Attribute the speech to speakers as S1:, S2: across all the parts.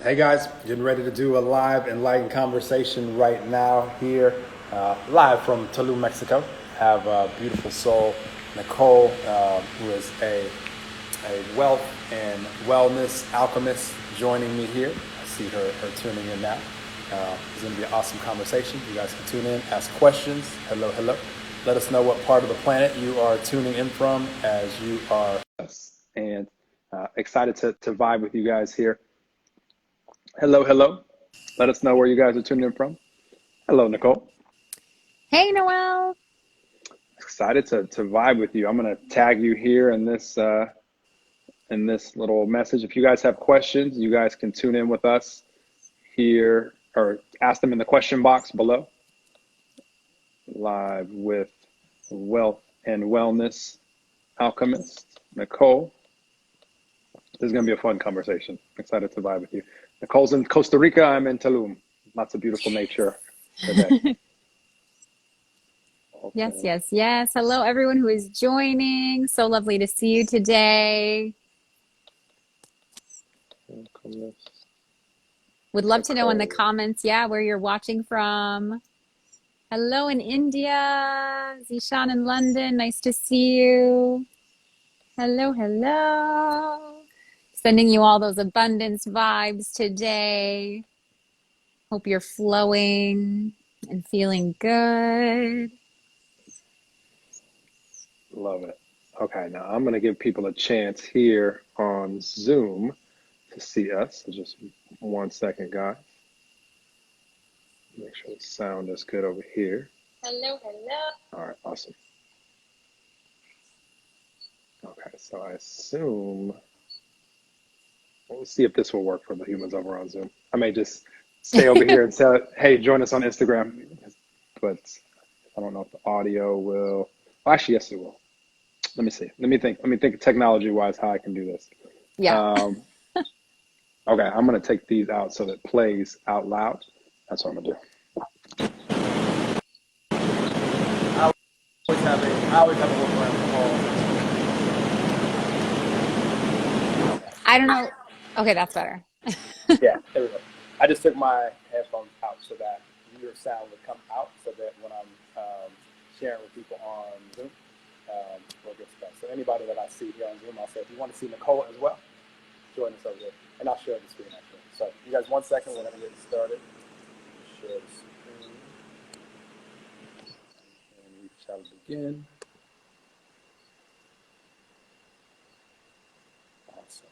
S1: Hey guys, getting ready to do a live enlightened conversation right now here, live from Tulum, Mexico. Have a beautiful soul, Nicole, who is a wealth and wellness alchemist, joining me here. I see her tuning in now. It's going to be an awesome conversation. You guys can tune in, ask questions. Hello, hello. Let us know what part of the planet you are tuning in from as you are. And excited to vibe with you guys here. Hello, hello. Let us know where you guys are tuning in from. Hello, Nicole.
S2: Hey, Noel.
S1: Excited to vibe with you. I'm gonna tag you here in this little message. If you guys have questions, you guys can tune in with us here or ask them in the question box below. Live with Wealth and Wellness Alchemist, Nicole. This is gonna be a fun conversation. Excited to vibe with you. Nicole's in Costa Rica. I'm in Tulum. Lots of beautiful nature today.
S2: Yes, yes, yes. Hello, everyone who is joining. So lovely to see you today. Would love to know in the comments, where you're watching from. Hello in India. Zishan in London. Nice to see you. Hello, hello. Sending you all those abundance vibes today. Hope you're flowing and feeling good.
S1: Love it. Okay, now I'm going to give people a chance here on Zoom to see us. So just 1 second, guys. Make sure the sound is good over here.
S2: Hello, hello.
S1: All right, awesome. Okay, so I assume, we'll see if this will work for the humans over on Zoom. I may just stay over here and say, hey, join us on Instagram. But I don't know if the audio will. Well, actually, yes, it will. Let me see. Let me think technology-wise how I can do this.
S2: Yeah.
S1: Okay, I'm going to take these out so that it plays out loud. That's what I'm going to do. I always have a workaround for all.
S2: I don't know. Okay, that's better.
S1: Yeah, there we go. I just took my headphones out so that your sound would come out so that when I'm sharing with people on Zoom, we'll get stuff. So anybody that I see here on Zoom, I'll say, if you want to see Nicole as well, join us over there. And I'll share the screen actually. So you guys, 1 second, we're going to get started. Share the screen. And we shall begin. Awesome.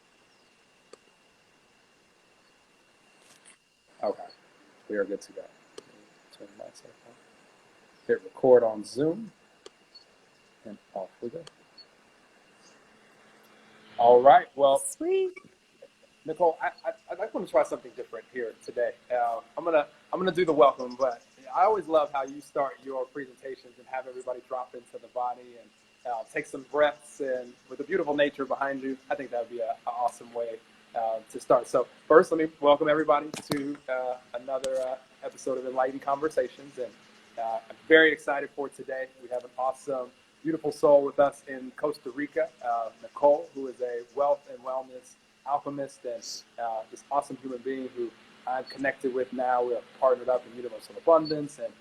S1: Okay, we are good to go. Turn myself on. Hit record on Zoom. And off we go. All right. Well,
S2: Sweet.
S1: Nicole, I want to try something different here today. I'm gonna do the welcome, but I always love how you start your presentations and have everybody drop into the body and take some breaths, and with the beautiful nature behind you, I think that would be an awesome way to start. So first, let me welcome everybody to another episode of Enlightened Conversations, and I'm very excited for today. We have an awesome, beautiful soul with us in Costa Rica, Nicole, who is a wealth and wellness alchemist and this awesome human being who I'm connected with now. We have partnered up in Universal Abundance and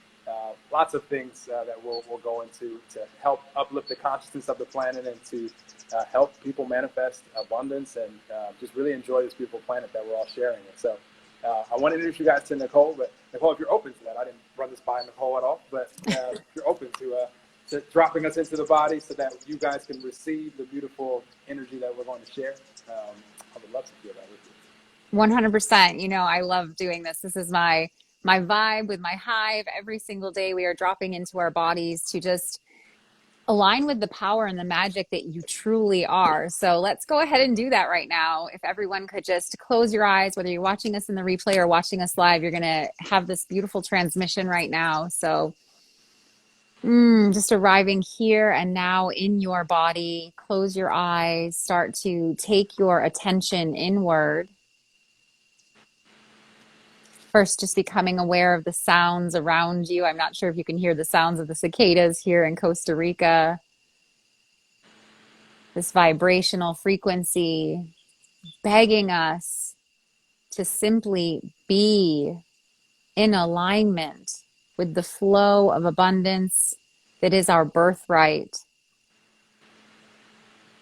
S1: lots of things that we'll go into to help uplift the consciousness of the planet and to help people manifest abundance and just really enjoy this beautiful planet that we're all sharing. And so I want to introduce you guys to Nicole, but Nicole, if you're open to that, I didn't run this by Nicole at all, but if you're open to dropping us into the body so that you guys can receive the beautiful energy that we're going to share. I would love to hear that with you.
S2: 100%. You know, I love doing this. This is my vibe with my hive. Every single day we are dropping into our bodies to just align with the power and the magic that you truly are. So let's go ahead and do that right now. If everyone could just close your eyes, whether you're watching us in the replay or watching us live, you're going to have this beautiful transmission right now. So just arriving here and now in your body. Close your eyes, start to take your attention inward. First, just becoming aware of the sounds around you. I'm not sure if you can hear the sounds of the cicadas here in Costa Rica. This vibrational frequency begging us to simply be in alignment with the flow of abundance that is our birthright,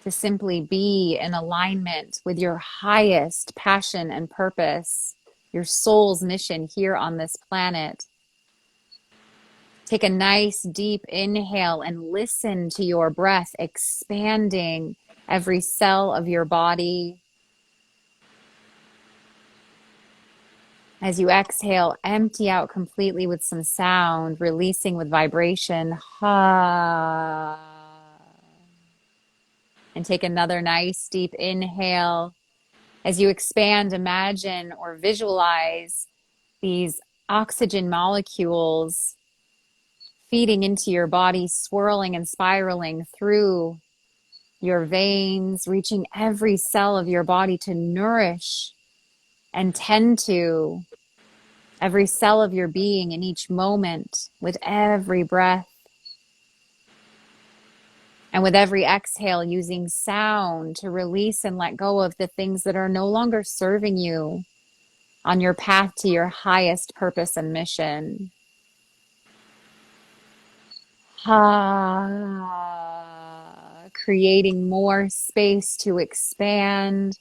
S2: to simply be in alignment with your highest passion and purpose, your soul's mission here on this planet. Take a nice deep inhale and listen to your breath expanding every cell of your body. As you exhale, empty out completely with some sound, releasing with vibration. Ha. And take another nice deep inhale. As you expand, imagine or visualize these oxygen molecules feeding into your body, swirling and spiraling through your veins, reaching every cell of your body to nourish and tend to every cell of your being in each moment with every breath. And with every exhale, using sound to release and let go of the things that are no longer serving you on your path to your highest purpose and mission. Creating more space to expand.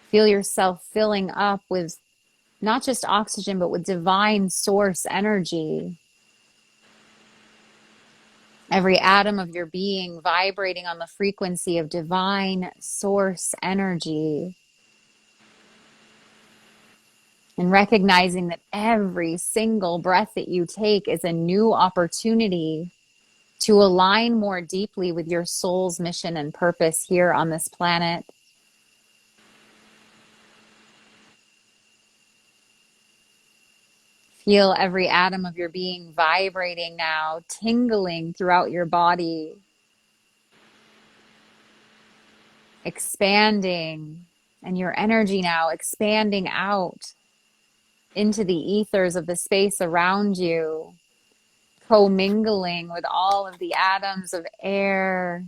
S2: Feel yourself filling up with not just oxygen, but with divine source energy. Every atom of your being vibrating on the frequency of divine source energy. And recognizing that every single breath that you take is a new opportunity to align more deeply with your soul's mission and purpose here on this planet. Feel every atom of your being vibrating now, tingling throughout your body, expanding, and your energy now expanding out into the ethers of the space around you, commingling with all of the atoms of air,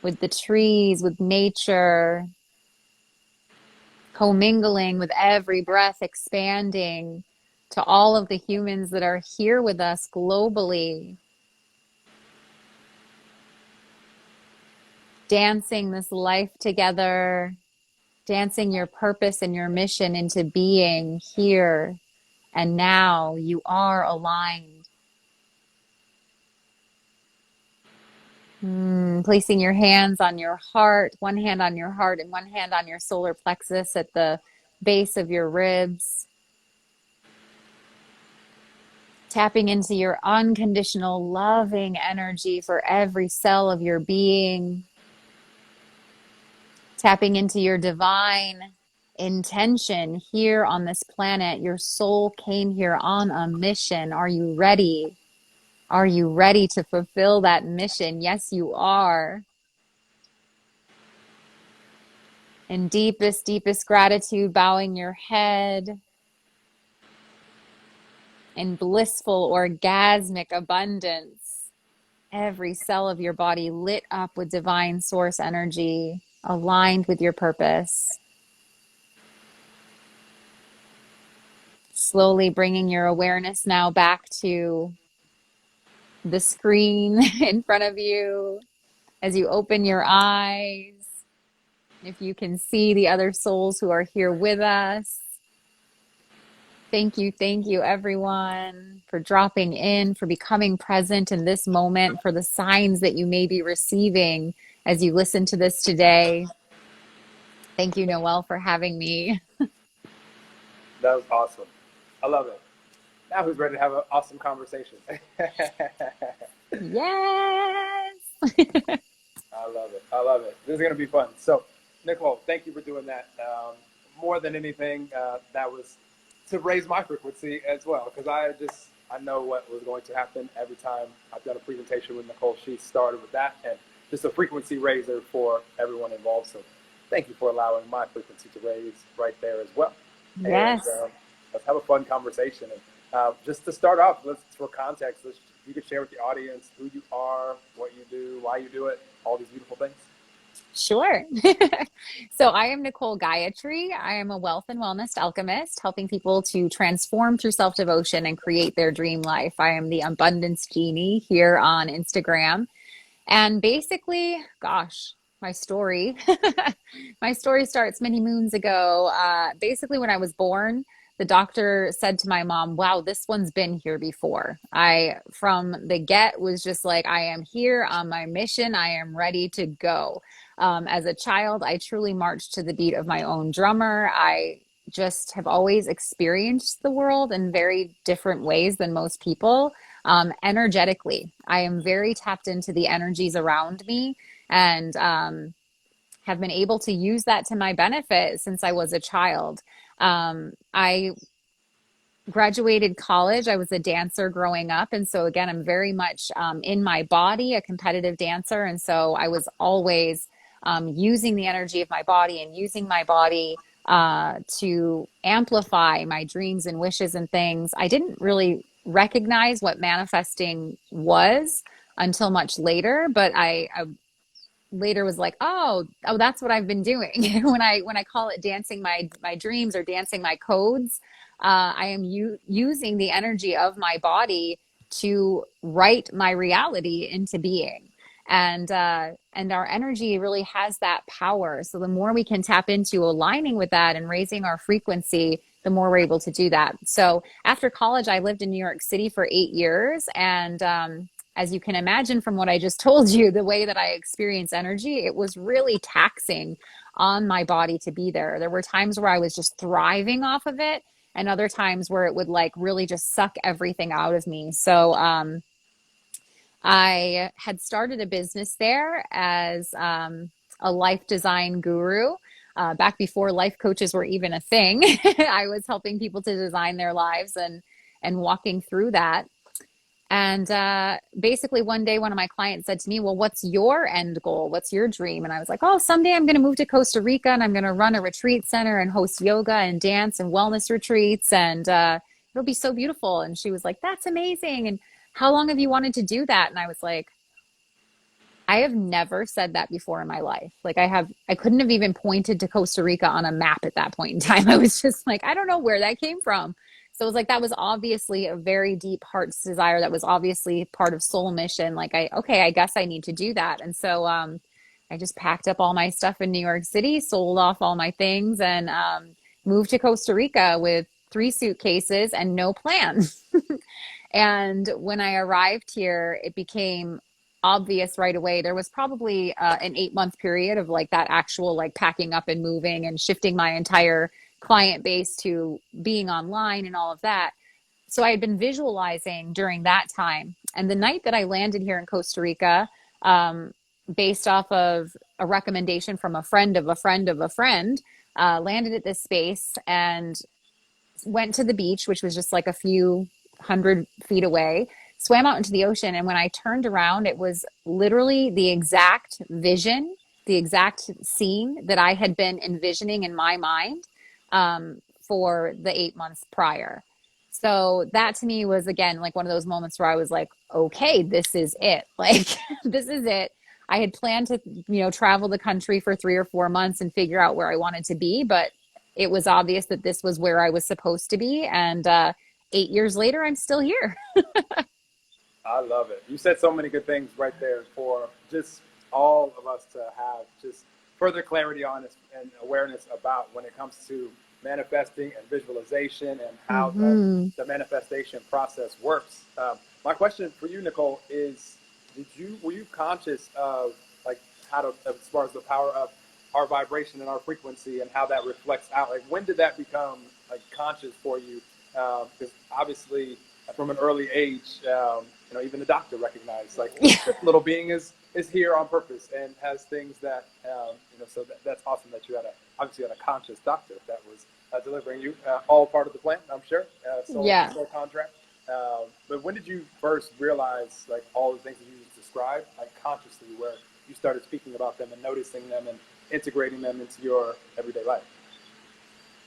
S2: with the trees, with nature, commingling with every breath, expanding to all of the humans that are here with us globally, dancing this life together, dancing your purpose and your mission into being here and now. You are aligned. Placing your hands on your heart, one hand on your heart and one hand on your solar plexus at the base of your ribs. Tapping into your unconditional loving energy for every cell of your being. Tapping into your divine intention here on this planet. Your soul came here on a mission. Are you ready? Are you ready to fulfill that mission? Yes, you are. In deepest, deepest gratitude, bowing your head. In blissful, orgasmic abundance. Every cell of your body lit up with divine source energy, aligned with your purpose. Slowly bringing your awareness now back to the screen in front of you. As you open your eyes, if you can see the other souls who are here with us. Thank you, everyone, for dropping in, for becoming present in this moment, for the signs that you may be receiving as you listen to this today. Thank you, Noelle, for having me.
S1: That was awesome. I love it. Now who's ready to have an awesome conversation?
S2: Yes.
S1: I love it. I love it. This is going to be fun. So, Nicole, thank you for doing that. More than anything, that was to raise my frequency as well, because I know what was going to happen every time I've done a presentation with Nicole. She started with that, and just a frequency raiser for everyone involved. So, thank you for allowing my frequency to raise right there as well.
S2: Yes.
S1: And let's have a fun conversation. And just to start off, for context, you could share with the audience who you are, what you do, why you do it, all these beautiful things.
S2: Sure. So I am Nicole Gayatri. I am a wealth and wellness alchemist, helping people to transform through self-devotion and create their dream life. I am the abundance genie here on Instagram. And basically, gosh, my story, my story starts many moons ago. Basically, when I was born, the doctor said to my mom, "Wow, this one's been here before." From the get, was just like, "I am here on my mission. I am ready to go." As a child, I truly marched to the beat of my own drummer. I just have always experienced the world in very different ways than most people. Energetically, I am very tapped into the energies around me and have been able to use that to my benefit since I was a child. I graduated college. I was a dancer growing up. And so, again, I'm very much in my body, a competitive dancer. And so I was always using the energy of my body and using my body to amplify my dreams and wishes and things. I didn't really recognize what manifesting was until much later, but I later was like, oh, that's what I've been doing. When I call it dancing my dreams or dancing my codes, I am using the energy of my body to write my reality into being. And our energy really has that power. So the more we can tap into aligning with that and raising our frequency, the more we're able to do that. So after college, I lived in New York City for 8 years, and as you can imagine from what I just told you, the way that I experience energy, it was really taxing on my body to be there. There were times where I was just thriving off of it, and other times where it would like really just suck everything out of me. So I had started a business there as a life design guru. Back before life coaches were even a thing, I was helping people to design their lives and walking through that. And basically, one day, one of my clients said to me, "Well, what's your end goal? What's your dream?" And I was like, "Oh, someday I'm going to move to Costa Rica and I'm going to run a retreat center and host yoga and dance and wellness retreats. And it'll be so beautiful." And she was like, "That's amazing. And how long have you wanted to do that?" And I was like, I have never said that before in my life. Like I couldn't have even pointed to Costa Rica on a map at that point in time. I was just like, I don't know where that came from. So it was like, that was obviously a very deep heart's desire. That was obviously part of soul mission. Like okay, I guess I need to do that. And so, I just packed up all my stuff in New York City, sold off all my things and, moved to Costa Rica with 3 suitcases and no plan. And when I arrived here, it became obvious right away. There was probably an 8 month period of like that actual like packing up and moving and shifting my entire client base to being online and all of that. So I had been visualizing during that time. And the night that I landed here in Costa Rica, based off of a recommendation from a friend of a friend of a friend, landed at this space and went to the beach, which was just like a few 100 feet away, swam out into the ocean. And when I turned around, it was literally the exact vision, the exact scene that I had been envisioning in my mind for the 8 months prior. So that to me was again like one of those moments where I was like, okay, this is it. Like, this is it. I had planned to, travel the country for 3 or 4 months and figure out where I wanted to be, but it was obvious that this was where I was supposed to be. And 8 years later, I'm still here.
S1: I love it. You said so many good things right there for just all of us to have just further clarity on this and awareness about when it comes to manifesting and visualization and how
S2: Hmm.
S1: the manifestation process works. My question for you, Nicole, is: were you conscious of like how to as far as the power of our vibration and our frequency and how that reflects out? Like when did that become like conscious for you? Because obviously from an early age, even the doctor recognized like this little being is here on purpose and has things that So that's awesome that you had obviously had a conscious doctor that was delivering you all part of the plan. I'm sure
S2: Yeah.
S1: soul contract. But when did you first realize like all the things that you just described, like consciously, where you started speaking about them and noticing them and integrating them into your everyday life?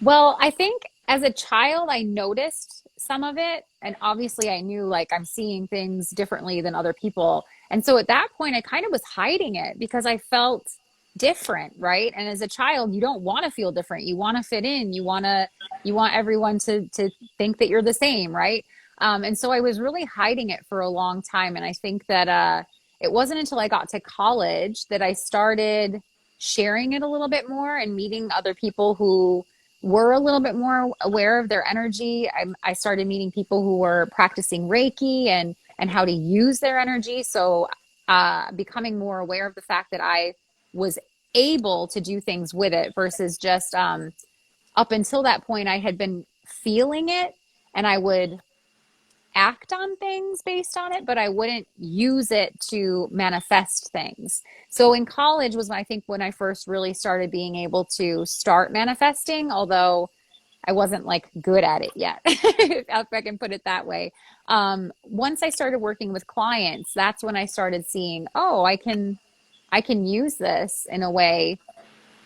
S2: Well, I think as a child, I noticed some of it. And obviously, I knew like I'm seeing things differently than other people. And so at that point, I kind of was hiding it because I felt different, right? And as a child, you don't want to feel different. You want to fit in. You want everyone to think that you're the same, right? And so I was really hiding it for a long time. And I think that it wasn't until I got to college that I started sharing it a little bit more and meeting other people who were a little bit more aware of their energy. I started meeting people who were practicing Reiki and how to use their energy. So becoming more aware of the fact that I was able to do things with it versus just up until that point, I had been feeling it and I would act on things based on it, but I wouldn't use it to manifest things. So in college was, I think, when I first really started being able to start manifesting, although I wasn't like good at it yet, if I can put it that way. Once I started working with clients, that's when I started seeing, oh, I can use this in a way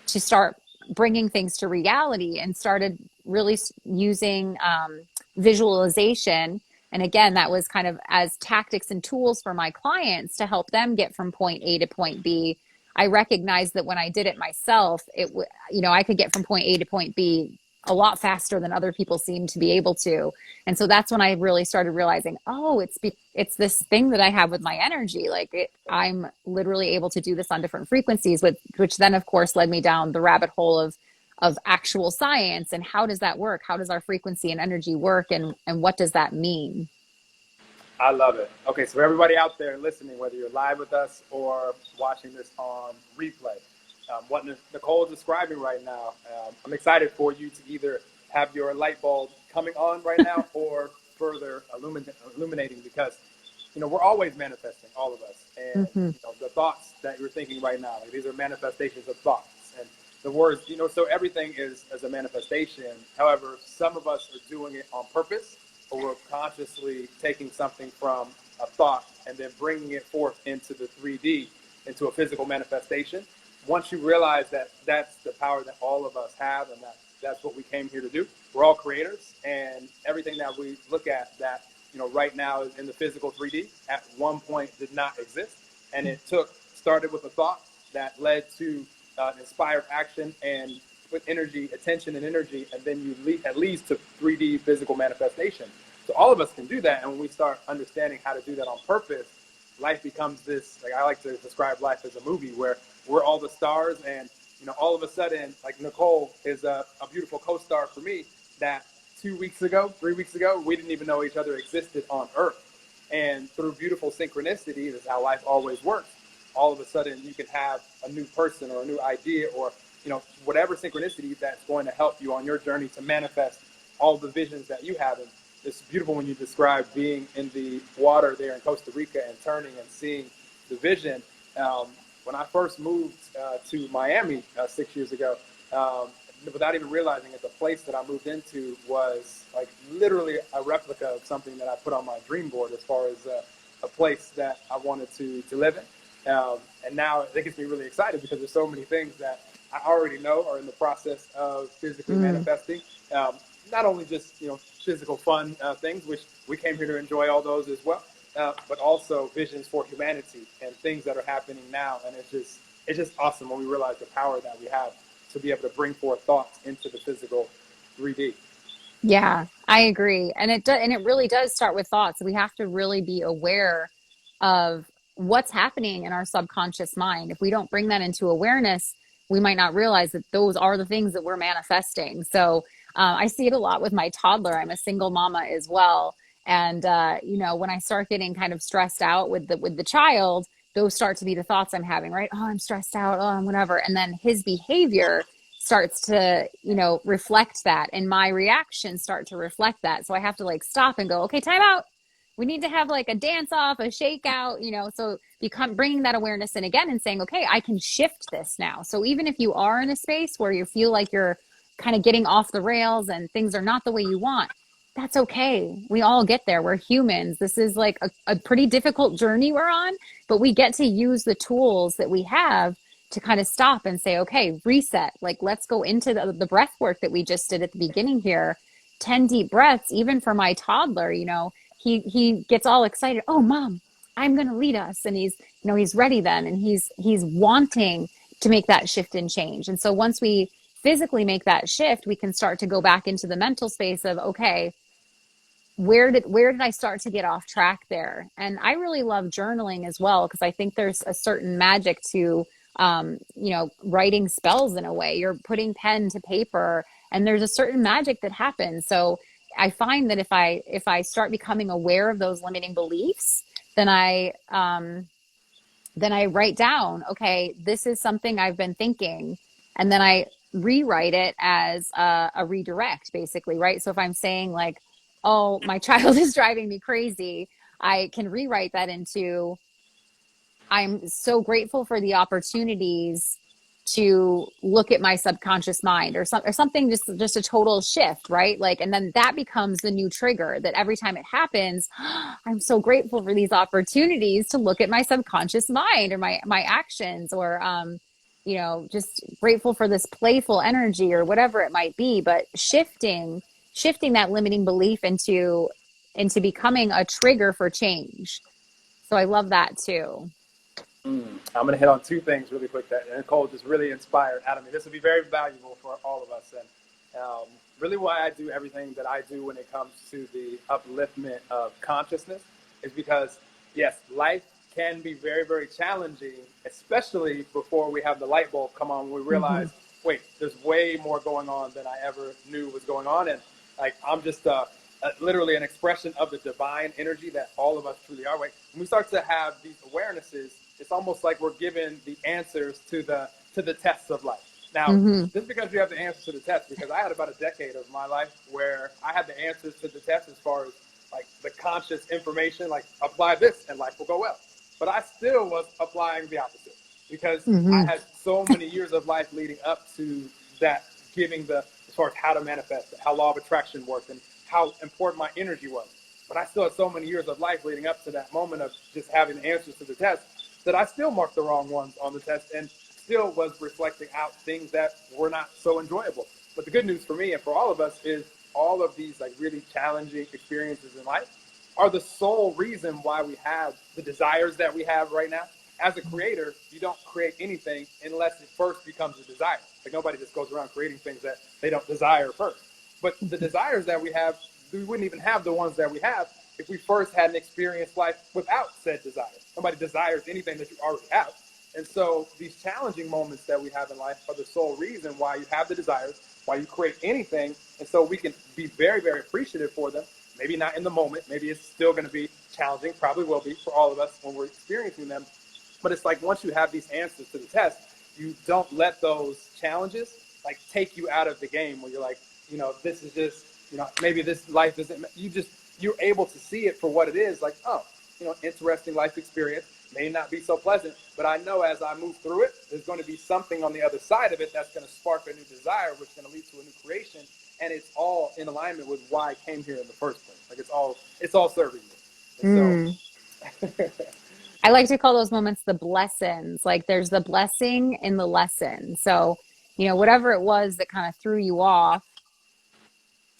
S2: to start bringing things to reality, and started really using visualization. And again, that was kind of as tactics and tools for my clients to help them get from point A to point B. I recognized that when I did it myself, I could get from point A to point B a lot faster than other people seem to be able to. And so that's when I really started realizing, oh, it's this thing that I have with my energy. I'm literally able to do this on different frequencies, which then of course led me down the rabbit hole of actual science and how does that work? How does our frequency and energy work, and what does that mean?
S1: I love it. Okay, so for everybody out there listening, whether you're live with us or watching this on replay, what Nicole is describing right now, I'm excited for you to either have your light bulb coming on right now or further illuminating, because we're always manifesting, all of us, and
S2: Mm-hmm.
S1: the thoughts that you're thinking right now, like these are manifestations of thoughts, and the words, so everything is as a manifestation. However, some of us are doing it on purpose, or we're consciously taking something from a thought and then bringing it forth into the 3D, into a physical manifestation. Once you realize that that's the power that all of us have, and that's what we came here to do. We're all creators, and everything that we look at that right now is in the physical 3D, at one point did not exist, and it started with a thought that led to inspired action, and with energy, attention and energy, and then it leads to 3D physical manifestation. So all of us can do that, and when we start understanding how to do that on purpose, life becomes this, like I like to describe life as a movie where we're all the stars, and all of a sudden, like Nicole is a beautiful co-star for me that 2 weeks ago, 3 weeks ago, we didn't even know each other existed on Earth. And through beautiful synchronicity, that's how life always works. All of a sudden, you can have a new person or a new idea, or whatever synchronicity that's going to help you on your journey to manifest all the visions that you have. And it's beautiful when you describe being in the water there in Costa Rica and turning and seeing the vision. When I first moved to Miami 6 years ago, without even realizing it, the place that I moved into was like literally a replica of something that I put on my dream board, as far as a place that I wanted to live in. And now it gets me really excited because there's so many things that I already know are in the process of physically manifesting. Not only just physical fun things, which we came here to enjoy all those as well, but also visions for humanity and things that are happening now. And it's just awesome when we realize the power that we have to be able to bring forth thoughts into the physical 3D.
S2: Yeah, I agree. And it really does start with thoughts. We have to really be aware of what's happening in our subconscious mind. If we don't bring that into awareness, we might not realize that those are the things that we're manifesting. So I see it a lot with my toddler. I'm a single mama as well. And when I start getting kind of stressed out with the child, those start to be the thoughts I'm having, right? Oh, I'm stressed out, oh, I'm whatever. And then his behavior starts to, reflect that, and my reactions start to reflect that. So I have to like stop and go, okay, time out. We need to have like a dance off, a shake out, so bringing that awareness in again and saying, okay, I can shift this now. So even if you are in a space where you feel like you're kind of getting off the rails and things are not the way you want, that's okay. We all get there. We're humans. This is like a pretty difficult journey we're on, but we get to use the tools that we have to kind of stop and say, okay, reset. Like, let's go into the breath work that we just did at the beginning here. 10 deep breaths, even for my toddler, he gets all excited. Oh, mom, I'm going to lead us. And he's ready then. And he's wanting to make that shift and change. And so once we physically make that shift, we can start to go back into the mental space of, okay, where did I start to get off track there? And I really love journaling as well, because I think there's a certain magic to writing spells in a way. You're putting pen to paper, and there's a certain magic that happens. So I find that if I start becoming aware of those limiting beliefs, then I write down, okay, this is something I've been thinking. And then I rewrite it as a redirect, basically, right? So if I'm saying, like, oh, my child is driving me crazy, I can rewrite that into, I'm so grateful for the opportunities to look at my subconscious mind, or something, just a total shift, right? Like, and then that becomes the new trigger that every time it happens, I'm so grateful for these opportunities to look at my subconscious mind, or my actions, or just grateful for this playful energy, or whatever it might be. But shifting that limiting belief into becoming a trigger for change. So I love that too.
S1: I'm going to hit on two things really quick that Nicole just really inspired out of me. This will be very valuable for all of us. And really why I do everything that I do when it comes to the upliftment of consciousness is because, yes, life can be very, very challenging, especially before we have the light bulb come on, when we realize, wait, there's way more going on than I ever knew was going on. And like, I'm just literally an expression of the divine energy that all of us truly are. When we start to have these awarenesses, it's almost like we're given the answers to the tests of life. Now, just because you have the answers to the test, because I had about a decade of my life where I had the answers to the test as far as like the conscious information, like apply this and life will go well. But I still was applying the opposite, because I had so many years of life leading up to that, giving as far as how to manifest it, how law of attraction worked, and how important my energy was. But I still had so many years of life leading up to that moment of just having the answers to the test, that I still marked the wrong ones on the test and still was reflecting out things that were not so enjoyable. But the good news for me and for all of us is all of these like really challenging experiences in life are the sole reason why we have the desires that we have right now. As a creator, you don't create anything unless it first becomes a desire. Like, nobody just goes around creating things that they don't desire first. But the desires that we have, we wouldn't even have the ones that we have if we first hadn't experienced life without said desire. Nobody desires anything that you already have. And so these challenging moments that we have in life are the sole reason why you have the desires, why you create anything. And so we can be very, very appreciative for them. Maybe not in the moment. Maybe it's still going to be challenging. Probably will be for all of us when we're experiencing them. But it's like, once you have these answers to the test, you don't let those challenges like take you out of the game, where you're like, this is just, maybe this life isn't, you're able to see it for what it is. Like, oh, interesting life experience, may not be so pleasant, but I know as I move through it, there's going to be something on the other side of it that's going to spark a new desire, which is going to lead to a new creation. And it's all in alignment with why I came here in the first place. Like, it's all serving me. And so
S2: I like to call those moments the blessings. Like, there's the blessing in the lesson. So, whatever it was that kind of threw you off,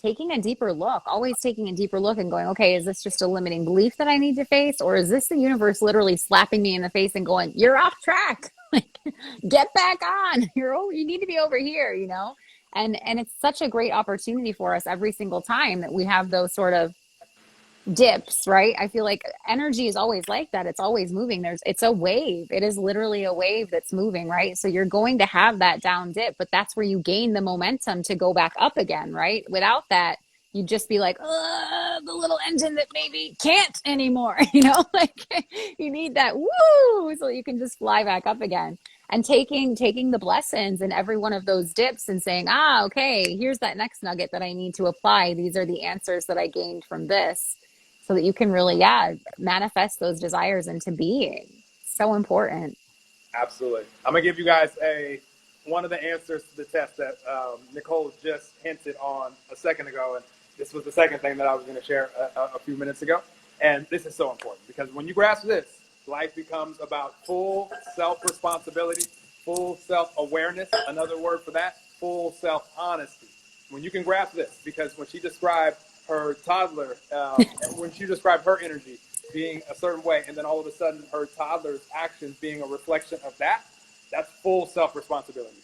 S2: taking a deeper look, always taking a deeper look and going, okay, is this just a limiting belief that I need to face? Or is this the universe literally slapping me in the face and going, you're off track, like, get back on, you need to be over here, And it's such a great opportunity for us every single time that we have those sort of dips, right? I feel like energy is always like that. It's always moving. It's a wave. It is literally a wave that's moving, right? So you're going to have that down dip, but that's where you gain the momentum to go back up again, right? Without that, you'd just be like, the little engine that maybe can't anymore, like, you need that woo, so you can just fly back up again. And taking the blessings in every one of those dips and saying, okay, here's that next nugget that I need to apply. These are the answers that I gained from this, so that you can really, manifest those desires into being. So important.
S1: absolutely. I'm going to give you guys one of the answers to the test that Nicole just hinted on a second ago. And this was the second thing that I was going to share a few minutes ago. And this is so important, because when you grasp this, life becomes about full self-responsibility, full self-awareness. Another word for that, full self-honesty. When you can grasp this, because when she described her toddler, when she described her energy being a certain way, and then all of a sudden her toddler's actions being a reflection of that, That's full self-responsibility.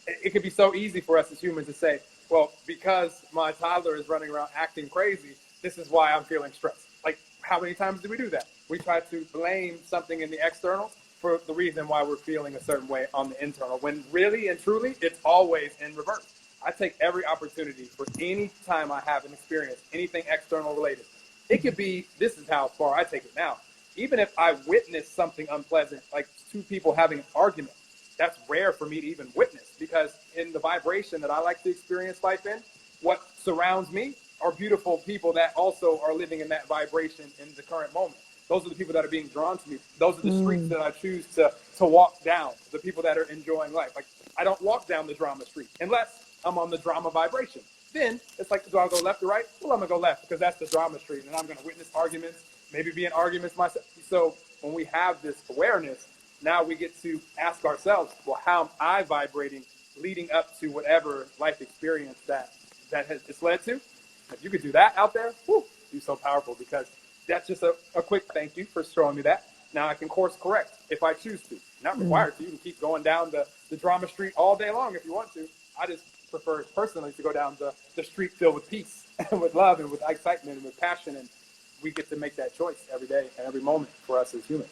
S1: It could be so easy for us as humans to say, well, because my toddler is running around acting crazy, this is why I'm feeling stressed. Like, how many times do we do that? We try to blame something in the external for the reason why we're feeling a certain way on the internal, when really and truly, it's always in reverse. I take every opportunity for any time I have an experience, anything external related. It could be, this is how far I take it now. Even if I witness something unpleasant, like two people having an argument, that's rare for me to even witness, because in the vibration that I like to experience life in, what surrounds me are beautiful people that also are living in that vibration in the current moment. Those are the people that are being drawn to me. Those are the streets
S2: Mm.
S1: that I choose to walk down, the people that are enjoying life. Like, I don't walk down the drama street unless I'm on the drama vibration. Then it's like, do I go left or right? Well, I'm going to go left because that's the drama street, and I'm going to witness arguments, maybe be in arguments myself. So when we have this awareness, now we get to ask ourselves, well, how am I vibrating leading up to whatever life experience that has it's led to? If you could do that out there, whew, be so powerful, because that's just a quick thank you for showing me that. Now I can course correct if I choose to. Not
S2: Mm.
S1: required to. You can keep going down the drama street all day long if you want to. I just prefer personally to go down the street filled with peace and with love and with excitement and with passion. And we get to make that choice every day and every moment for us as humans.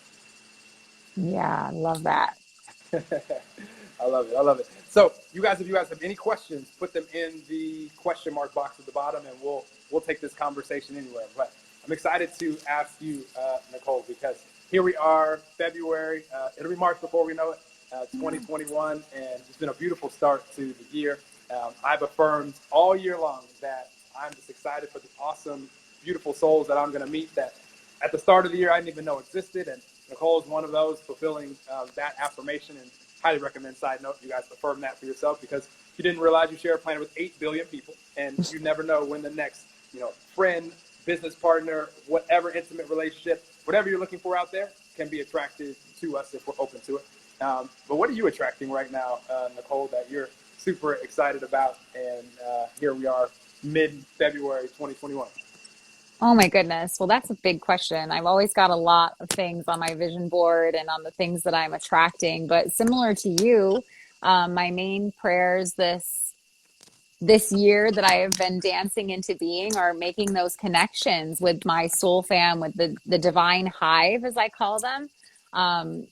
S2: Yeah, I love that.
S1: I love it. I love it. So, you guys, if you guys have any questions, put them in the question mark box at the bottom, and we'll take this conversation anywhere. But I'm excited to ask you, Nicole, because here we are, February. It'll be March before we know it, 2021, and it's been a beautiful start to the year. I've affirmed all year long that I'm just excited for the awesome, beautiful souls that I'm going to meet that at the start of the year I didn't even know existed. And Nicole is one of those fulfilling that affirmation, and highly recommend, side note, you guys affirm that for yourself, because you didn't realize you share a planet with 8 billion people, and you never know when the next, friend, business partner, whatever intimate relationship, whatever you're looking for out there can be attracted to us if we're open to it. But what are you attracting right now, Nicole, that you're super excited about? And here we are, mid-February 2021.
S2: Oh my goodness. Well, that's a big question. I've always got a lot of things on my vision board and on the things that I'm attracting, but similar to you, my main prayers this year that I have been dancing into being are making those connections with my soul fam, with the divine hive, as I call them, um,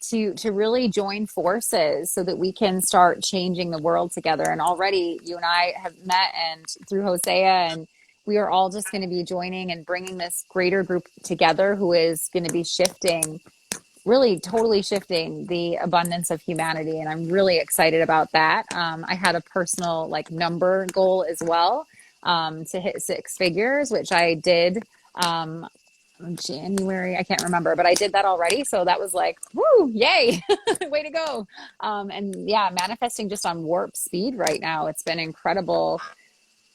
S2: to really join forces so that we can start changing the world together. And already you and I have met, and through Hosea, and we are all just going to be joining and bringing this greater group together who is going to be shifting, really totally shifting the abundance of humanity. And I'm really excited about that. I had a personal like number goal as well, to hit 6 figures, which I did. Um, January, I can't remember, but I did that already. So that was like, woo, yay, way to go. And yeah, manifesting just on warp speed right now. It's been incredible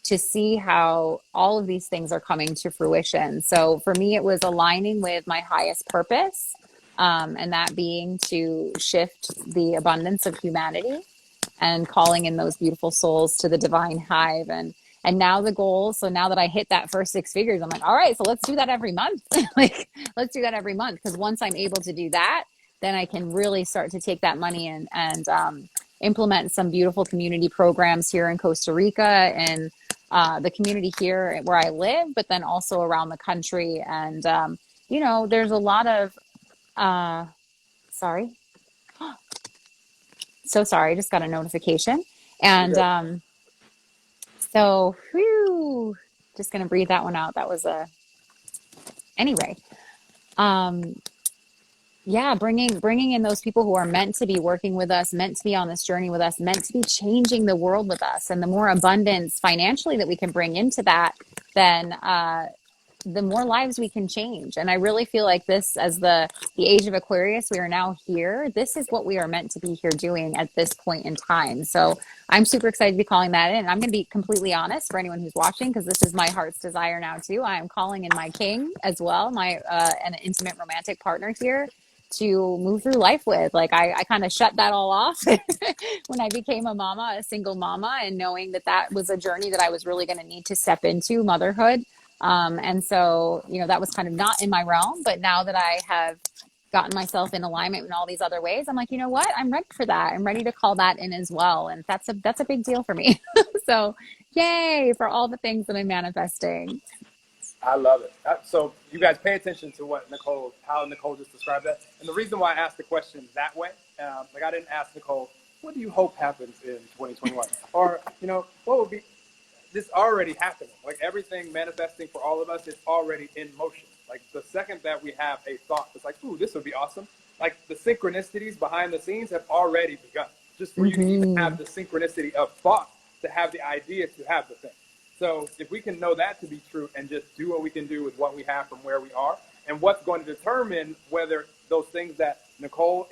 S2: to see how all of these things are coming to fruition. So for me, it was aligning with my highest purpose, and that being to shift the abundance of humanity and calling in those beautiful souls to the divine hive. And now the goal, so now that I hit that first 6 figures, I'm like, all right, so let's do that every month. Like, let's do that every month, because once I'm able to do that, then I can really start to take that money and implement some beautiful community programs here in Costa Rica and the community here where I live, but then also around the country. And there's a lot of uh, sorry, so sorry, I just got a notification.
S1: You're
S2: And
S1: good.
S2: so, whew, just gonna breathe that one out. That was a anyway. Um, yeah, bringing in those people who are meant to be working with us, meant to be on this journey with us, meant to be changing the world with us. And the more abundance financially that we can bring into that, then the more lives we can change. And I really feel like this, as the age of Aquarius, we are now here. This is what we are meant to be here doing at this point in time. So I'm super excited to be calling that in. And I'm going to be completely honest for anyone who's watching, because this is my heart's desire now too. I am calling in my king as well, my an intimate romantic partner here to move through life with. Like I kind of shut that all off when I became a mama, a single mama, and knowing that that was a journey that I was really going to need to step into, motherhood. And so, that was kind of not in my realm. But now that I have gotten myself in alignment in all these other ways, I'm like, you know what? I'm ready for that. I'm ready to call that in as well. And that's a big deal for me. So yay for all the things that I'm manifesting.
S1: I love it. So you guys pay attention to how Nicole just described that. And the reason why I asked the question that way, like I didn't ask Nicole, what do you hope happens in 2021? Or, what would be this already happening? Like everything manifesting for all of us is already in motion. Like the second that we have a thought that's like, ooh, this would be awesome. Like the synchronicities behind the scenes have already begun. Just for you to even
S2: Mm-hmm.
S1: have the synchronicity of thought, to have the idea to have the thing. So if we can know that to be true and just do what we can do with what we have from where we are, and what's going to determine whether those things that Nicole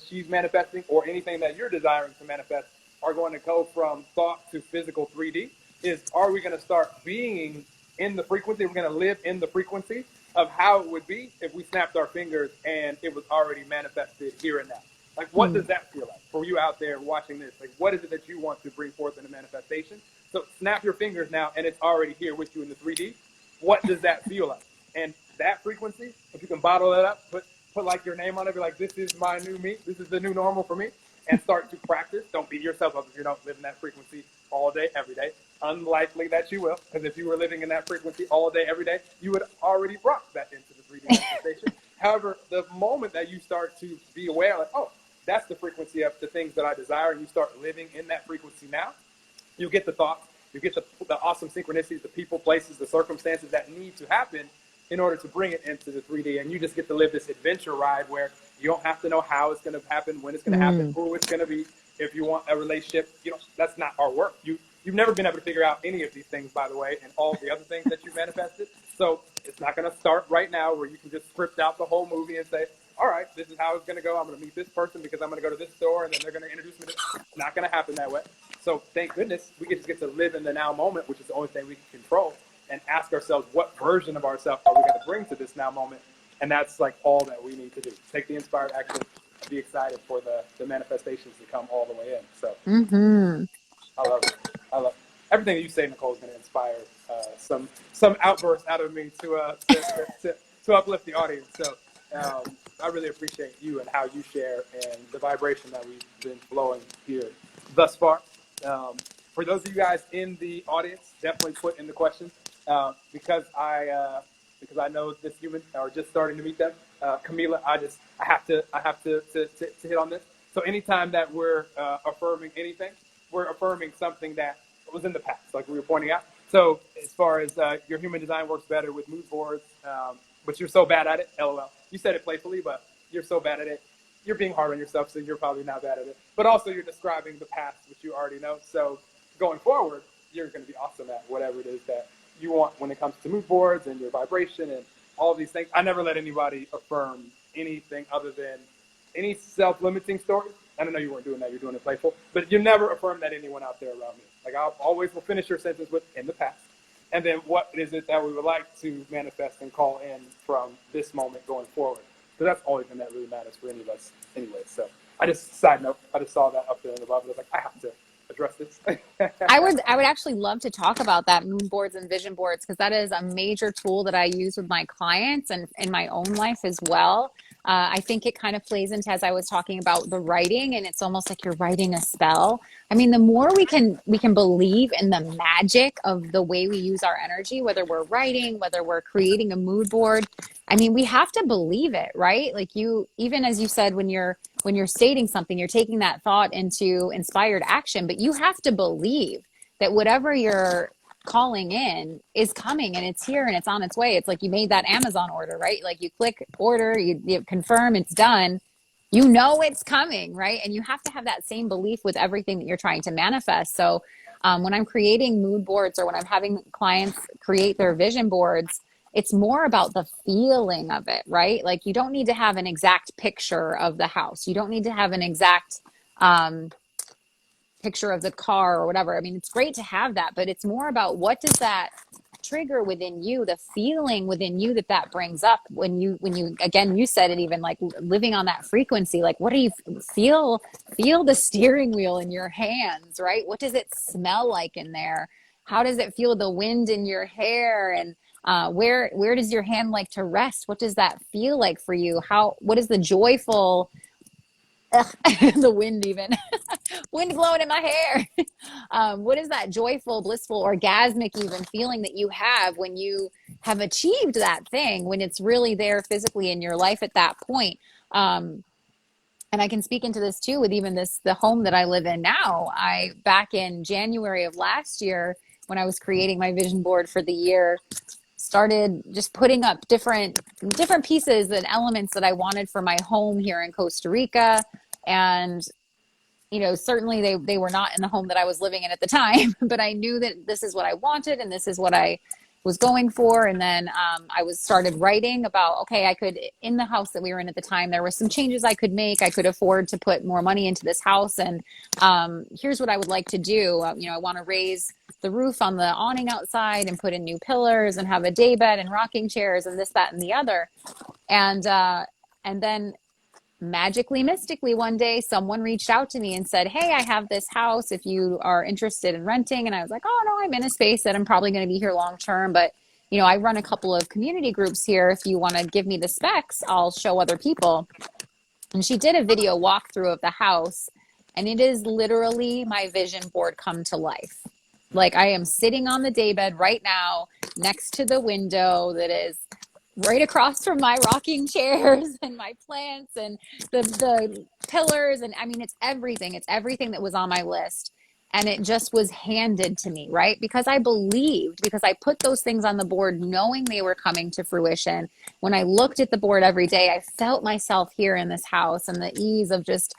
S1: she's manifesting or anything that you're desiring to manifest are going to go from thought to physical 3D is, are we going to start being in the frequency? We're going to live in the frequency of how it would be if we snapped our fingers and it was already manifested here and now. Like, what does that feel like for you out there watching this? Like, what is it that you want to bring forth in a manifestation? So snap your fingers now, and it's already here with you in the 3D. What does that feel like? And that frequency, if you can bottle it up, put like your name on it, be like, this is my new me. This is the new normal for me. And start to practice. Don't beat yourself up if you don't live in that frequency all day, every day. Unlikely that you will, because if you were living in that frequency all day, every day, you would already rock that into the 3D manifestation. However, the moment that you start to be aware, like, oh, that's the frequency of the things that I desire, and you start living in that frequency now, you get the thoughts, you get the awesome synchronicities, the people, places, the circumstances that need to happen in order to bring it into the 3D. And you just get to live this adventure ride where you don't have to know how it's going to happen, when it's going to happen, who it's going to be. If you want a relationship, that's not our work. You've never been able to figure out any of these things, by the way, and all the other things that you manifested. So it's not going to start right now where you can just script out the whole movie and say, all right, this is how it's going to go. I'm going to meet this person because I'm going to go to this store and then they're going to introduce me to. It's not going to happen that way. So thank goodness we get to live in the now moment, which is the only thing we can control, and ask ourselves, what version of ourselves are we going to bring to this now moment? And that's like all that we need to do. Take the inspired action and be excited for the manifestations to come all the way in. So I love it. I love it. Everything that you say, Nicole, is going to inspire some outbursts out of me to uplift the audience. So I really appreciate you and how you share and the vibration that we've been flowing here thus far. For those of you guys in the audience, definitely put in the questions because I know this human or just starting to meet them. Camila, I have to hit on this. So anytime that we're affirming anything, we're affirming something that was in the past, like we were pointing out. So as far as your human design works better with mood boards, but you're so bad at it, LOL. You said it playfully, but you're so bad at it. You're being hard on yourself, so you're probably not bad at it. But also you're describing the past, which you already know. So going forward, you're going to be awesome at whatever it is that you want when it comes to mood boards and your vibration and all of these things. I never let anybody affirm anything other than any self-limiting stories. I don't know you weren't doing that. You're doing it playful. But you never affirm that anyone out there around me. Like I always will finish your sentence with in the past. And then what is it that we would like to manifest and call in from this moment going forward? So that's the only thing that really matters for any of us anyway. So side note, I just saw that up there in the bottom. I was like, I have to address this.
S2: I would actually love to talk about that mood boards and vision boards because that is a major tool that I use with my clients and in my own life as well. I think it kind of plays into, as I was talking about the writing, and it's almost like you're writing a spell. I mean, the more we can believe in the magic of the way we use our energy, whether we're writing, whether we're creating a mood board. I mean, we have to believe it, right? Like even as you said, when you're stating something, you're taking that thought into inspired action, but you have to believe that whatever you're calling in is coming and it's here and it's on its way. It's like you made that Amazon order, right? Like you click order, you confirm it's done. You know it's coming, right? And you have to have that same belief with everything that you're trying to manifest. So when I'm creating mood boards or when I'm having clients create their vision boards, it's more about the feeling of it, right? Like you don't need to have an exact picture of the house. You don't need to have an exact picture of the car or whatever. I mean, it's great to have that, but it's more about what does that trigger within you, the feeling within you that brings up when you again, you said it, even like living on that frequency, like what do you feel the steering wheel in your hands, right? What does it smell like in there? How does it feel the wind in your hair? And Where does your hand like to rest? What does that feel like for you? What is the joyful, ugh, the wind even, wind blowing in my hair. What is that joyful, blissful, orgasmic even feeling that you have when you have achieved that thing, when it's really there physically in your life at that point? And I can speak into this too with even the home that I live in now. Back in January of last year, when I was creating my vision board for the year, started just putting up different pieces and elements that I wanted for my home here in Costa Rica. And certainly they were not in the home that I was living in at the time, but I knew that this is what I wanted and this is what I was going for. And then I was started writing about, okay, I could, in the house that we were in at the time, there were some changes I could make. I could afford to put more money into this house. And here's what I would like to do. I want to raise the roof on the awning outside and put in new pillars and have a day bed and rocking chairs and this, that, and the other. And then magically, mystically, one day someone reached out to me and said, hey, I have this house if you are interested in renting. And I was like, oh no, I'm in a space that I'm probably going to be here long term, but I run a couple of community groups here. If you want to give me the specs, I'll show other people. And she did a video walkthrough of the house, and it is literally my vision board come to life. Like, I am sitting on the daybed right now next to the window that is right across from my rocking chairs and my plants and the pillars. And I mean, it's everything that was on my list. And it just was handed to me, right? Because I believed, because I put those things on the board knowing they were coming to fruition. When I looked at the board every day, I felt myself here in this house and the ease of just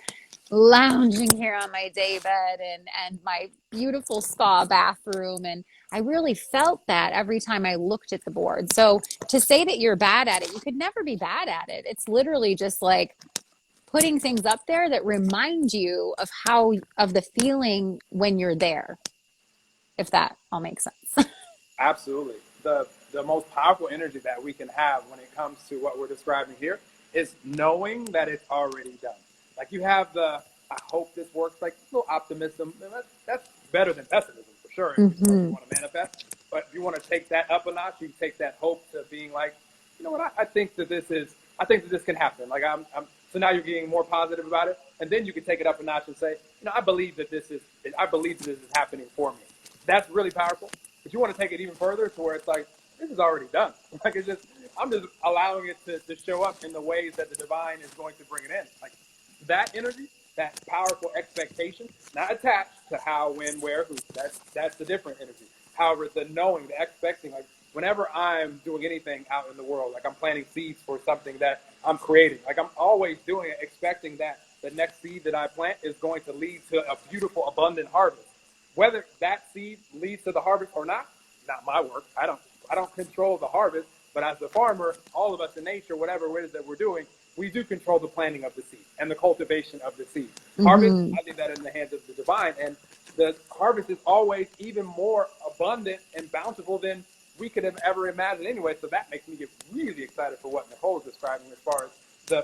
S2: lounging here on my day bed and my beautiful spa bathroom. And I really felt that every time I looked at the board. So to say that you're bad at it, you could never be bad at it. It's literally just like putting things up there that remind you of the feeling when you're there, if that all makes sense.
S1: Absolutely. The most powerful energy that we can have when it comes to what we're describing here is knowing that it's already done. Like, you have I hope this works, like a little optimism. That's better than pessimism for sure. If you want to manifest. But if you want to take that up a notch, you take that hope to being like, you know what, I think that this can happen. Like, so now you're getting more positive about it. And then you can take it up a notch and say, I believe that this is happening for me. That's really powerful. But you want to take it even further to where it's like, this is already done. Like, I'm just allowing it to show up in the ways that the divine is going to bring it in. Like, that energy, that powerful expectation, not attached to how, when, where, who. That's the different energy. However, the knowing, the expecting, like, whenever I'm doing anything out in the world, like I'm planting seeds for something that I'm creating, like I'm always doing it, expecting that the next seed that I plant is going to lead to a beautiful, abundant harvest. Whether that seed leads to the harvest or not my work. I don't control the harvest, but as a farmer, all of us in nature, whatever it is that we're doing, we do control the planting of the seed and the cultivation of the seed. Harvest, I leave that in the hands of the divine, and the harvest is always even more abundant and bountiful than we could have ever imagined anyway. So that makes me get really excited for what Nicole is describing as far as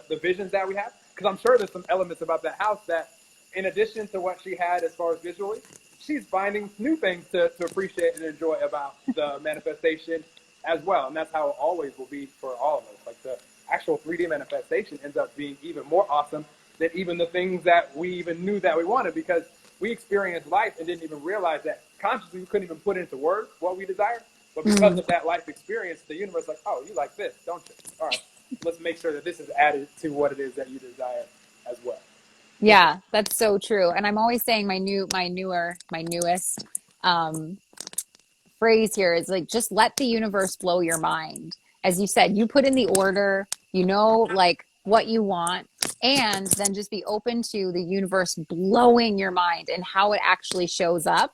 S1: the visions that we have, because I'm sure there's some elements about that house that, in addition to what she had as far as visually, she's finding new things to appreciate and enjoy about the manifestation as well. And that's how it always will be for all of us. Like, the actual 3D manifestation ends up being even more awesome than even the things that we even knew that we wanted, because we experienced life and didn't even realize that consciously we couldn't even put into words what we desired. But because of that life experience, the universe is like, oh, you like this, don't you? All right, let's make sure that this is added to what it is that you desire as well.
S2: Yeah, that's so true. And I'm always saying my newest phrase here is like, just let the universe blow your mind. As you said, you put in the order, like what you want, and then just be open to the universe blowing your mind and how it actually shows up,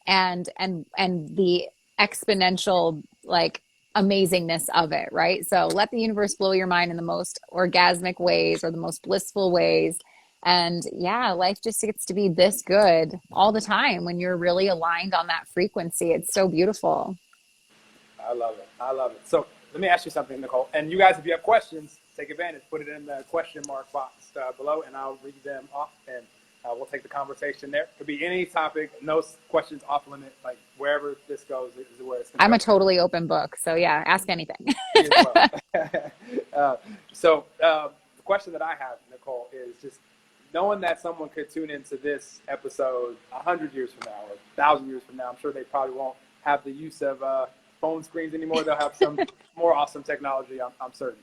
S2: and the exponential, like, amazingness of it, right? So let the universe blow your mind in the most orgasmic ways or the most blissful ways. And yeah, life just gets to be this good all the time when you're really aligned on that frequency. It's so beautiful.
S1: I love it. I love it. So let me ask you something, Nicole. And you guys, if you have questions, take advantage. Put it in the question mark box below, and I'll read them off, and we'll take the conversation there. Could be any topic, no questions off limit. Like, wherever this goes is where it's going to
S2: I'm
S1: go.
S2: a totally open book. So yeah, ask anything.
S1: Me as well. The question that I have, Nicole, is just knowing that someone could tune into this episode 100 years from now or 1,000 years from now. I'm sure they probably won't have the use of phone screens anymore. They'll have some more awesome technology. I'm certain.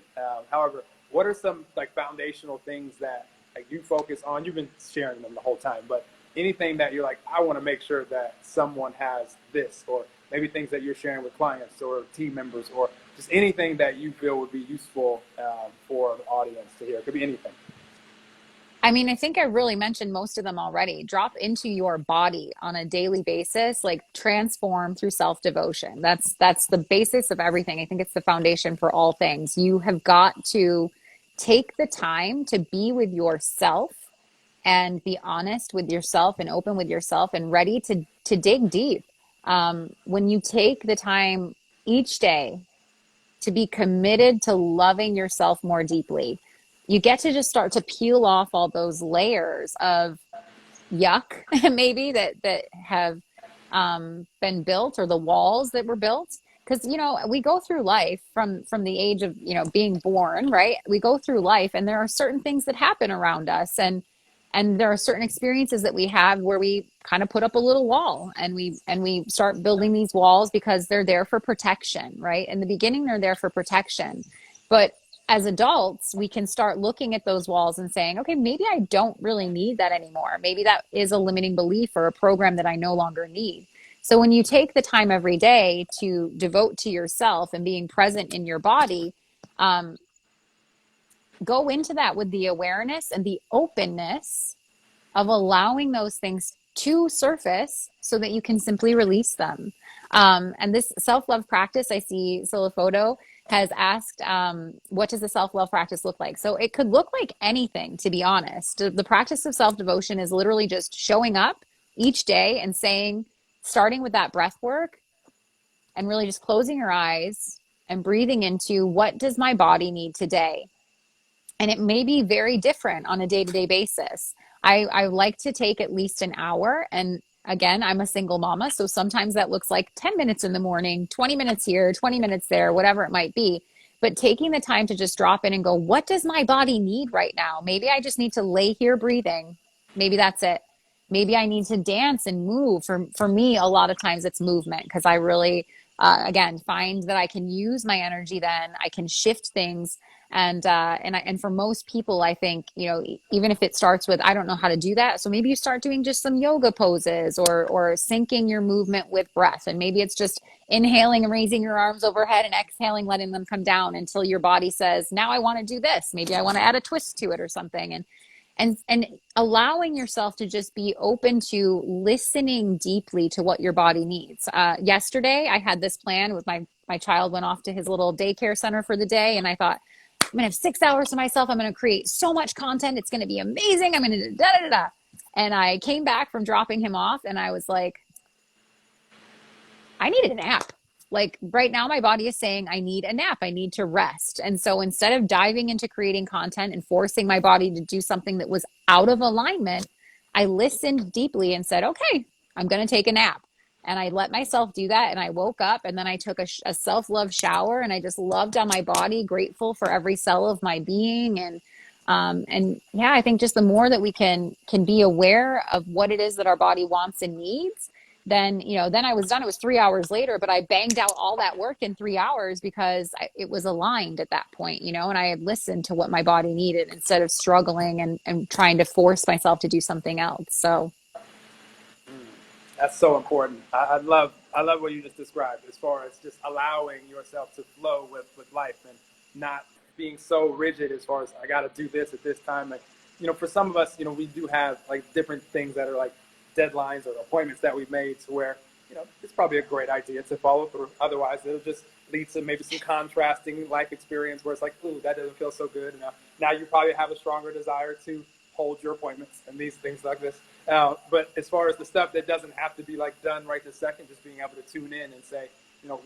S1: However, what are some like foundational things that like you focus on? You've been sharing them the whole time, but anything that you're like, I want to make sure that someone has this, or maybe things that you're sharing with clients or team members, or just anything that you feel would be useful for the audience to hear. It could be anything.
S2: I mean, I think I really mentioned most of them already. Drop into your body on a daily basis, like transform through self-devotion. That's the basis of everything. I think it's the foundation for all things. You have got to take the time to be with yourself and be honest with yourself and open with yourself and ready to dig deep. When you take the time each day to be committed to loving yourself more deeply, you get to just start to peel off all those layers of yuck, maybe that have been built, or the walls that were built. Because we go through life from the age of being born, right? We go through life, and there are certain things that happen around us, and there are certain experiences that we have where we kind of put up a little wall, and we start building these walls because they're there for protection, right? In the beginning, they're there for protection, but as adults, we can start looking at those walls and saying, okay, maybe I don't really need that anymore. Maybe that is a limiting belief or a program that I no longer need. So when you take the time every day to devote to yourself and being present in your body, um, go into that with the awareness and the openness of allowing those things to surface so that you can simply release them. And this self-love practice, I see Photo has asked, what does the self-love practice look like? So it could look like anything, to be honest. The practice of self-devotion is literally just showing up each day and saying, starting with that breath work and really just closing your eyes and breathing into, what does my body need today? And it may be very different on a day-to-day basis. I like to take at least an hour. And again, I'm a single mama. So sometimes that looks like 10 minutes in the morning, 20 minutes here, 20 minutes there, whatever it might be. But taking the time to just drop in and go, what does my body need right now? Maybe I just need to lay here breathing. Maybe that's it. Maybe I need to dance and move. For me, a lot of times it's movement, because I really, again, find that I can use my energy then. I can shift things. And for most people, I think, even if it starts with, I don't know how to do that. So maybe you start doing just some yoga poses, or syncing your movement with breath. And maybe it's just inhaling and raising your arms overhead, and exhaling, letting them come down until your body says, now I want to do this. Maybe I want to add a twist to it or something. And allowing yourself to just be open to listening deeply to what your body needs. Yesterday, I had this plan with my child went off to his little daycare center for the day. And I thought, I'm going to have 6 hours to myself. I'm going to create so much content. It's going to be amazing. I'm going to da da da da. And I came back from dropping him off, and I was like, I needed a nap. Like right now, my body is saying I need a nap. I need to rest. And so instead of diving into creating content and forcing my body to do something that was out of alignment, I listened deeply and said, okay, I'm going to take a nap. And I let myself do that. And I woke up, and then I took a self-love shower, and I just loved on my body, grateful for every cell of my being. And yeah, I think just the more that we can be aware of what it is that our body wants and needs, then I was done. It was 3 hours later, but I banged out all that work in 3 hours because it was aligned at that point, and I had listened to what my body needed instead of struggling and trying to force myself to do something else. So
S1: That's so important. I love what you just described as far as just allowing yourself to flow with life, and not being so rigid as far as I got to do this at this time. Like, for some of us, we do have like different things that are like deadlines or appointments that we've made to where, it's probably a great idea to follow through. Otherwise, it'll just lead to maybe some contrasting life experience where it's like, ooh, that doesn't feel so good. And now you probably have a stronger desire to hold your appointments and these things like this. But as far as the stuff that doesn't have to be like done right this second, just being able to tune in and say,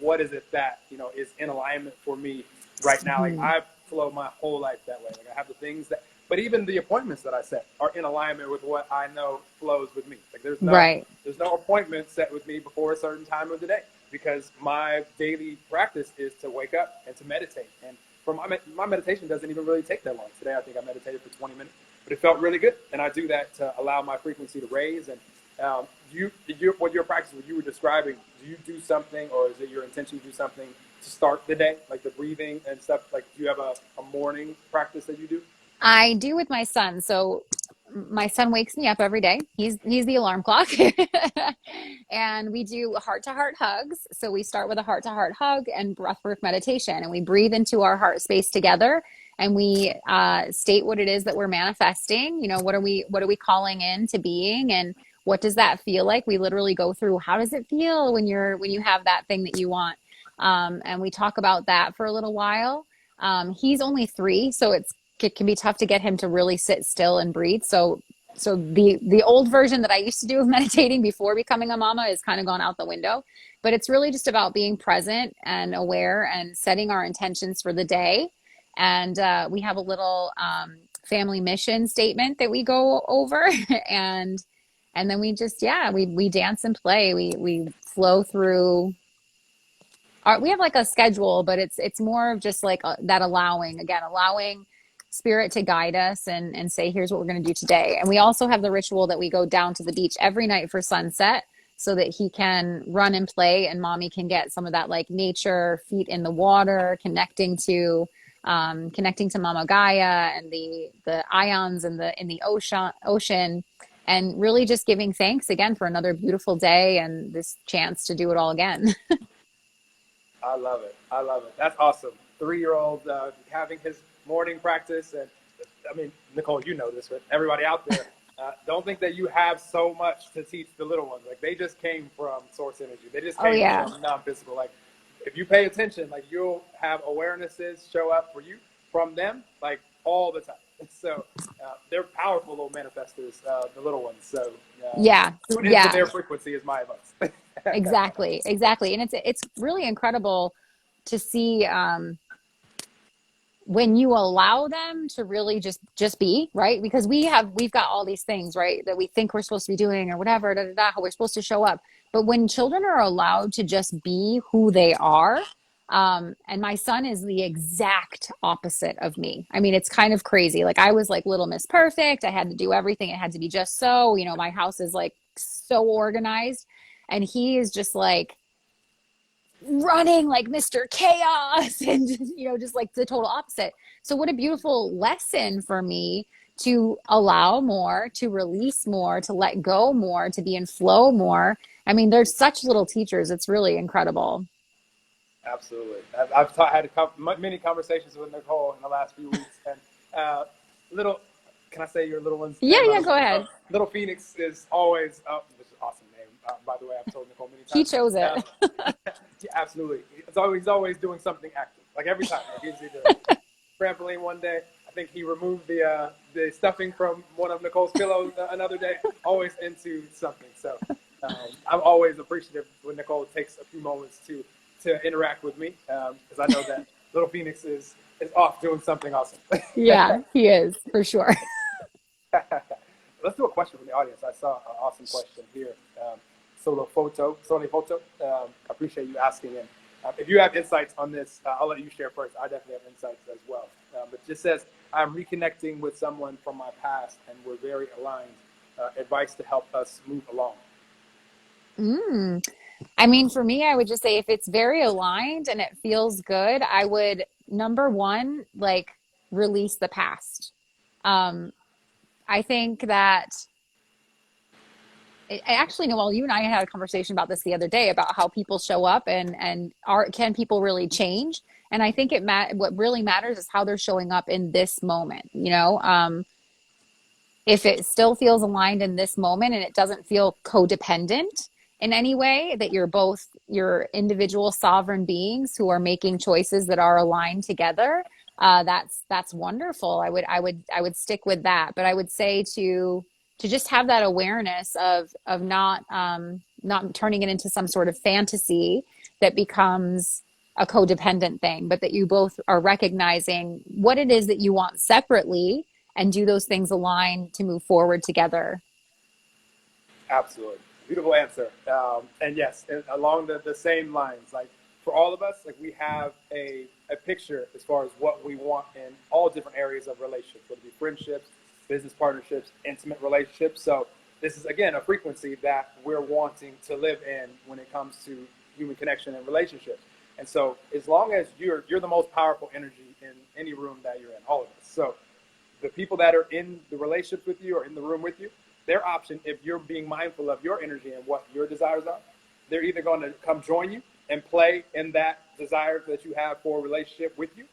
S1: what is it that, is in alignment for me right now? Like I flow my whole life that way. Like I have the things that But even the appointments that I set are in alignment with what I know flows with me. Like
S2: Right.
S1: there's no appointment set with me before a certain time of the day because my daily practice is to wake up and to meditate. And for my meditation doesn't even really take that long. Today I think I meditated for 20 minutes, but it felt really good. And I do that to allow my frequency to raise. And what your practice, what you were describing, do you do something, or is it your intention to do something to start the day, like the breathing and stuff? Like, do you have a morning practice that you do?
S2: I do with my son. So my son wakes me up every day. He's the alarm clock. And we do heart to heart hugs. So we start with a heart to heart hug and breathwork meditation, and we breathe into our heart space together, and we state what it is that we're manifesting. You know, what are we calling in to being, and what does that feel like? We literally go through, how does it feel when you have that thing that you want, and we talk about that for a little while. He's only 3, so it can be tough to get him to really sit still and breathe. So the old version that I used to do of meditating before becoming a mama is kind of gone out the window. But it's really just about being present and aware and setting our intentions for the day. And we have a little family mission statement that we go over, and then we just, yeah, we dance and play. We flow through. We have like a schedule, but it's more of just like that, allowing spirit to guide us and say, here's what we're going to do today. And we also have the ritual that we go down to the beach every night for sunset, so that he can run and play, and mommy can get some of that like nature, feet in the water, connecting to Mama Gaia and the ions in the ocean, and really just giving thanks again for another beautiful day and this chance to do it all again.
S1: I love it. I love it. That's awesome. 3-year-old having his morning practice. And I mean, Nicole, you know this, but everybody out there, don't think that you have so much to teach the little ones. Like, they just came from source energy. They just
S2: Oh
S1: came
S2: yeah.
S1: from non-physical. Like, if you pay attention, like, you'll have awarenesses show up for you from them, like, all the time. So they're powerful little manifestors, the little ones. So
S2: Yeah.
S1: tune into
S2: Yeah.
S1: their frequency is my advice.
S2: Exactly. Exactly. And it's really incredible to see, when you allow them to really just be, right? Because we've got all these things, right, that we think we're supposed to be doing or whatever, how we're supposed to show up. But when children are allowed to just be who they are, and my son is the exact opposite of me. I mean, it's kind of crazy. Like, I was like Little Miss Perfect. I had to do everything. It had to be just so, my house is like so organized, and he is just like running like Mr. Chaos, and just like the total opposite. So what a beautiful lesson for me to allow more, to release more, to let go more, to be in flow more. I mean, there's such little teachers. It's really incredible.
S1: Absolutely. Had many conversations with Nicole in the last few weeks, and little. Can I say your little one's
S2: Yeah,
S1: name?
S2: yeah, go ahead.
S1: Little Phoenix is always. This is an awesome name. By the way, I've told Nicole many
S2: He
S1: times.
S2: chose it.
S1: Yeah, absolutely. He's always doing something active. Like, every time. Like, he's either trampoline one day. I think he removed the stuffing from one of Nicole's pillows another day. Always into something. So I'm always appreciative when Nicole takes a few moments to interact with me, because I know that little Phoenix is off doing something awesome.
S2: Yeah, he is for sure.
S1: Let's do a question from the audience. I saw an awesome question here. Sole Photo. I appreciate you asking. And if you have insights on this, I'll let you share first. I definitely have insights as well. But it just says, I'm reconnecting with someone from my past, and we're very aligned. Advice to help us move along.
S2: Mm. I mean, for me, I would just say if it's very aligned and it feels good, I would, number one, like, release the past. Um, I think that I actually know, well, you and I had a conversation about this the other day about how people show up, and can people really change? And I think what really matters is how they're showing up in this moment, if it still feels aligned in this moment and it doesn't feel codependent in any way, that you're both your individual sovereign beings who are making choices that are aligned together, that's wonderful. I would stick with that. But I would say to just have that awareness of not turning it into some sort of fantasy that becomes a codependent thing, but that you both are recognizing what it is that you want separately, and do those things align to move forward together?
S1: Absolutely. Beautiful answer. And yes, and along the same lines, like for all of us, like we have a picture as far as what we want in all different areas of relationships, whether it be friendships, business partnerships, intimate relationships. So this is again a frequency that we're wanting to live in when it comes to human connection and relationships. And so as long as you're the most powerful energy in any room that you're in, all of us. So the people that are in the relationship with you or in the room with you, their option, if you're being mindful of your energy and what your desires are, they're either going to come join you and play in that desire that you have for a relationship with you,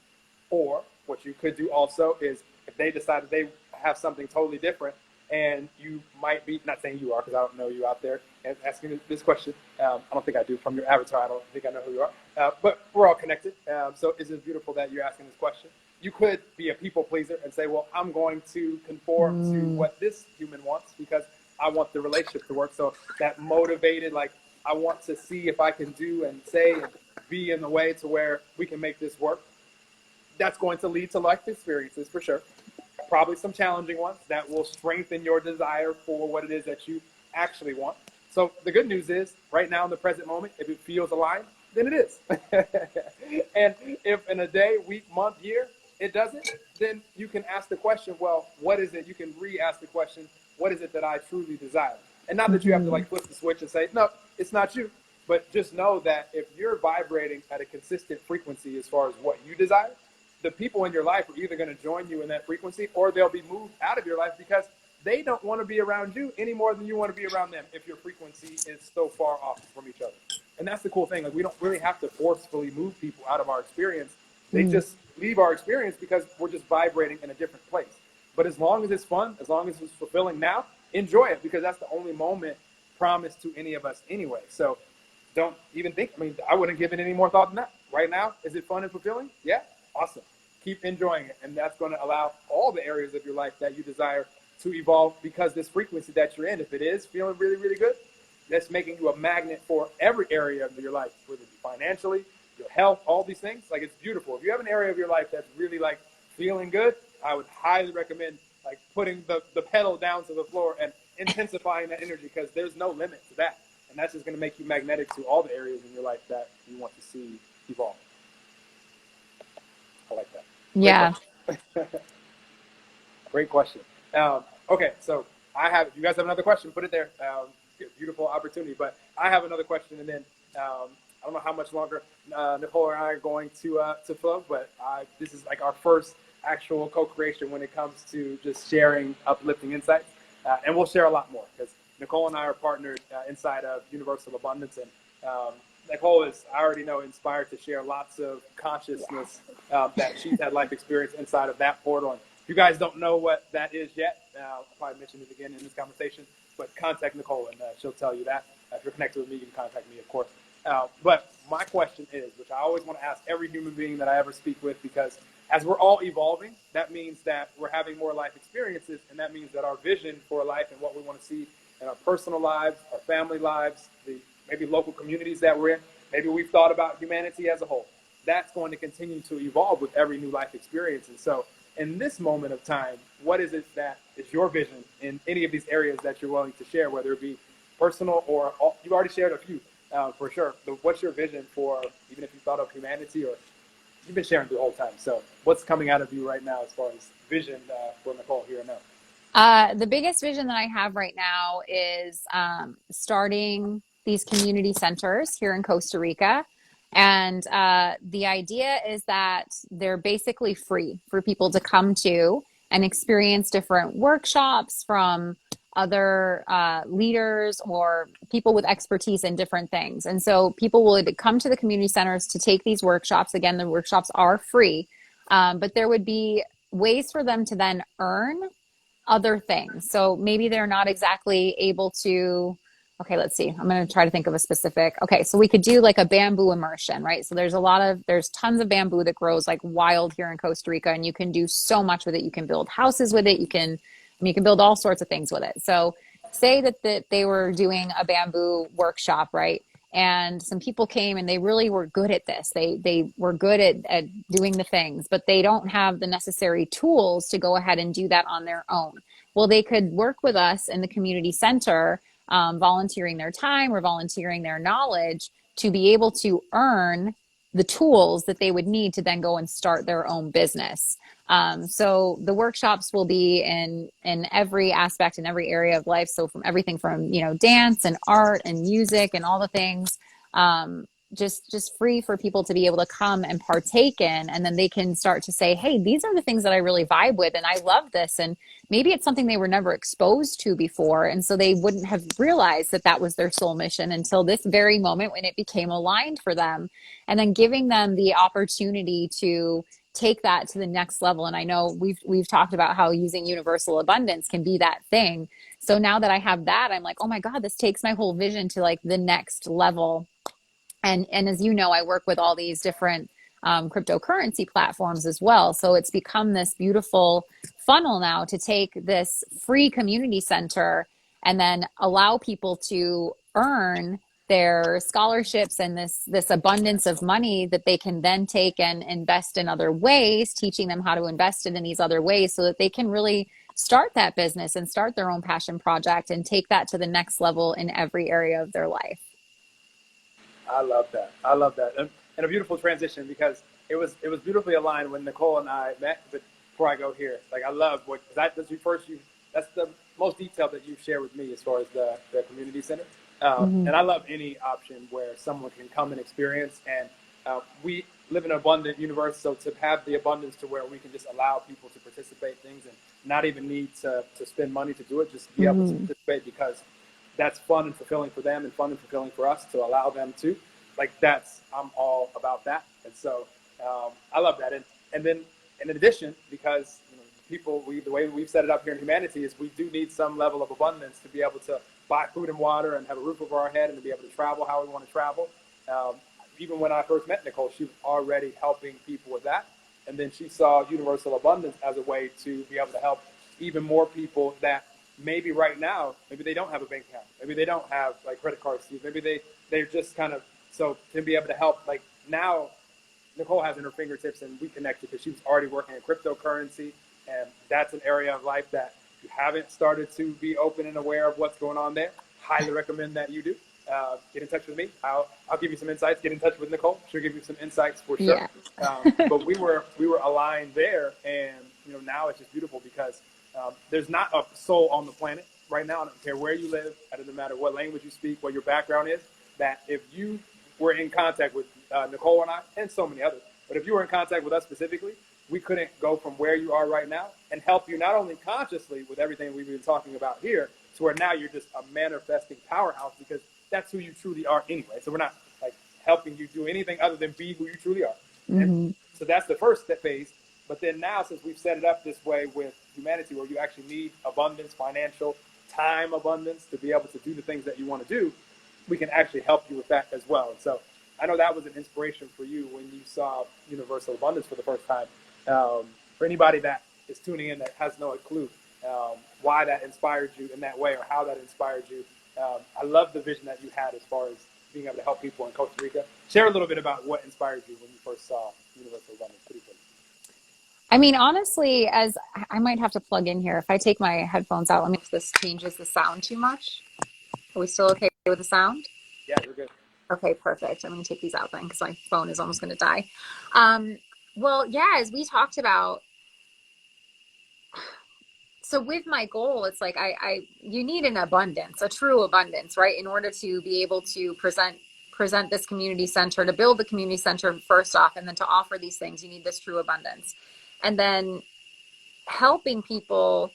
S1: or what you could do also is if they decide that they have something totally different, and you might be, not saying you are because I don't know you out there and asking this question. I don't think I do from your avatar. I don't think I know who you are, but we're all connected. So it's just beautiful that you're asking this question. You could be a people pleaser and say, well, I'm going to conform to what this human wants because I want the relationship to work. So that motivated, like, I want to see if I can do and say and be in the way to where we can make this work. That's going to lead to life experiences for sure. Probably some challenging ones that will strengthen your desire for what it is that you actually want. So the good news is right now in the present moment, if it feels aligned, then it is. And if in a day, week, month, year, it doesn't, then you can ask the question, well, what is it? You can re-ask the question, what is it that I truly desire? And not that you have to like flip the switch and say, no, it's not you. But just know that if you're vibrating at a consistent frequency as far as what you desire, the people in your life are either going to join you in that frequency or they'll be moved out of your life because they don't want to be around you any more than you want to be around them if your frequency is so far off from each other. And that's the cool thing. Like we don't really have to forcefully move people out of our experience. They just leave our experience because we're just vibrating in a different place. But as long as it's fun, as long as it's fulfilling now, enjoy it because that's the only moment promised to any of us anyway. So don't even think, I mean, I wouldn't give it any more thought than that. Right now, is it fun and fulfilling? Yeah, awesome. Keep enjoying it. And that's going to allow all the areas of your life that you desire to evolve because this frequency that you're in, if it is feeling really, really good, that's making you a magnet for every area of your life, whether it be financially, your health, all these things. Like it's beautiful. If you have an area of your life that's really like feeling good, I would highly recommend like putting the pedal down to the floor and intensifying that energy because there's no limit to that. And that's just going to make you magnetic to all the areas in your life that you want to see evolve. I like that.
S2: Yeah.
S1: Great question. Great question. Okay, so you guys have another question, put it there. Beautiful opportunity. But I have another question, and then I don't know how much longer Nicole and I are going to flow, but this is like our first actual co-creation when it comes to just sharing uplifting insights. And we'll share a lot more because Nicole and I are partnered inside of Universal Abundance. And Nicole is, I already know, inspired to share lots of consciousness that she's had life experience inside of that portal. And if you guys don't know what that is yet, I'll probably mention it again in this conversation, but contact Nicole and she'll tell you that. If you're connected with me, you can contact me, of course. But my question is, which I always want to ask every human being that I ever speak with, because as we're all evolving, that means that we're having more life experiences, and that means that our vision for life and what we want to see in our personal lives, our family lives, the maybe local communities that we're in, maybe we've thought about humanity as a whole. That's going to continue to evolve with every new life experience. And so in this moment of time, what is it that is your vision in any of these areas that you're willing to share, whether it be personal or you've already shared a few for sure. But what's your vision for, even if you thought of humanity or you've been sharing the whole time. So what's coming out of you right now as far as vision for Nicole here and now?
S2: The biggest vision that I have right now is starting these community centers here in Costa Rica. And the idea is that they're basically free for people to come to and experience different workshops from other leaders or people with expertise in different things. And so people would come to the community centers to take these workshops. Again, the workshops are free, but there would be ways for them to then earn other things. So maybe they're not exactly able to, okay, let's see. I'm going to try to think of a specific. Okay, so we could do like a bamboo immersion, right? So there's tons of bamboo that grows like wild here in Costa Rica, and you can do so much with it. You can build houses with it. You can build all sorts of things with it. So say that they were doing a bamboo workshop, right? And some people came and they really were good at this. They were good at doing the things, but they don't have the necessary tools to go ahead and do that on their own. Well, they could work with us in the community center, volunteering their time or volunteering their knowledge to be able to earn the tools that they would need to then go and start their own business. So the workshops will be in every aspect, in every area of life. So from everything from, dance and art and music and all the things, just free for people to be able to come and partake in. And then they can start to say, hey, these are the things that I really vibe with. And I love this. And maybe it's something they were never exposed to before. And so they wouldn't have realized that that was their soul mission until this very moment when it became aligned for them. And then giving them the opportunity to take that to the next level. And I know we've talked about how using universal abundance can be that thing. So now that I have that, I'm like, oh my God, this takes my whole vision to like the next level. And as you know, I work with all these different cryptocurrency platforms as well. So it's become this beautiful funnel now to take this free community center and then allow people to earn their scholarships and this abundance of money that they can then take and invest in other ways, teaching them how to invest it in these other ways so that they can really start that business and start their own passion project and take that to the next level in every area of their life.
S1: I love that. I love that. And a beautiful transition because it was beautifully aligned when Nicole and I met. But before I go here, like I love that's the most detail that you've shared with me as far as the community center. And I love any option where someone can come and experience. And we live in an abundant universe, so to have the abundance to where we can just allow people to participate things and not even need to spend money to do it, just be able to participate because that's fun and fulfilling for them and fun and fulfilling for us to allow them to. I'm all about that. And so I love that. And then in addition, because the way we've set it up here in humanity is we do need some level of abundance to be able to buy food and water and have a roof over our head and to be able to travel how we want to travel. Even when I first met Nicole, she was already helping people with that. And then she saw universal abundance as a way to be able to help even more people that maybe right now, maybe they don't have a bank account. Maybe they don't have like credit cards. Maybe they're just kind of, so to be able to help, like now Nicole has in her fingertips and we connected because she was already working in cryptocurrency. And that's an area of life that you haven't started to be open and aware of what's going on there. Highly recommend that you do. Get in touch with me. I'll give you some insights. Get in touch with Nicole. She'll give you some insights for sure. Yeah. But we were aligned there, and now it's just beautiful because there's not a soul on the planet right now. I don't care where you live. It doesn't matter what language you speak, what your background is. That if you were in contact with Nicole and I, and so many others, but if you were in contact with us specifically, we couldn't go from where you are right now and help you not only consciously with everything we've been talking about here, to where now you're just a manifesting powerhouse because that's who you truly are anyway. So we're not like helping you do anything other than be who you truly are. And so that's the first phase. But then now, since we've set it up this way with humanity, where you actually need abundance, financial, time abundance to be able to do the things that you want to do, we can actually help you with that as well. And so I know that was an inspiration for you when you saw universal abundance for the first time. For anybody that is tuning in that has no clue why that inspired you in that way or how that inspired you, I love the vision that you had as far as being able to help people in Costa Rica. Share a little bit about what inspired you when you first saw universal abundance. Pretty quick.
S2: I mean, honestly, as I might have to plug in here. If I take my headphones out, let me know if this changes the sound too much. Are we still okay with the sound?
S1: Yeah, you're good.
S2: Okay, perfect. I'm going to take these out then because my phone is almost going to die. Well, yeah, as we talked about, so with my goal, it's like you need an abundance, a true abundance, right? In order to be able to present this community center, to build the community center first off, and then to offer these things, you need this true abundance. And then helping people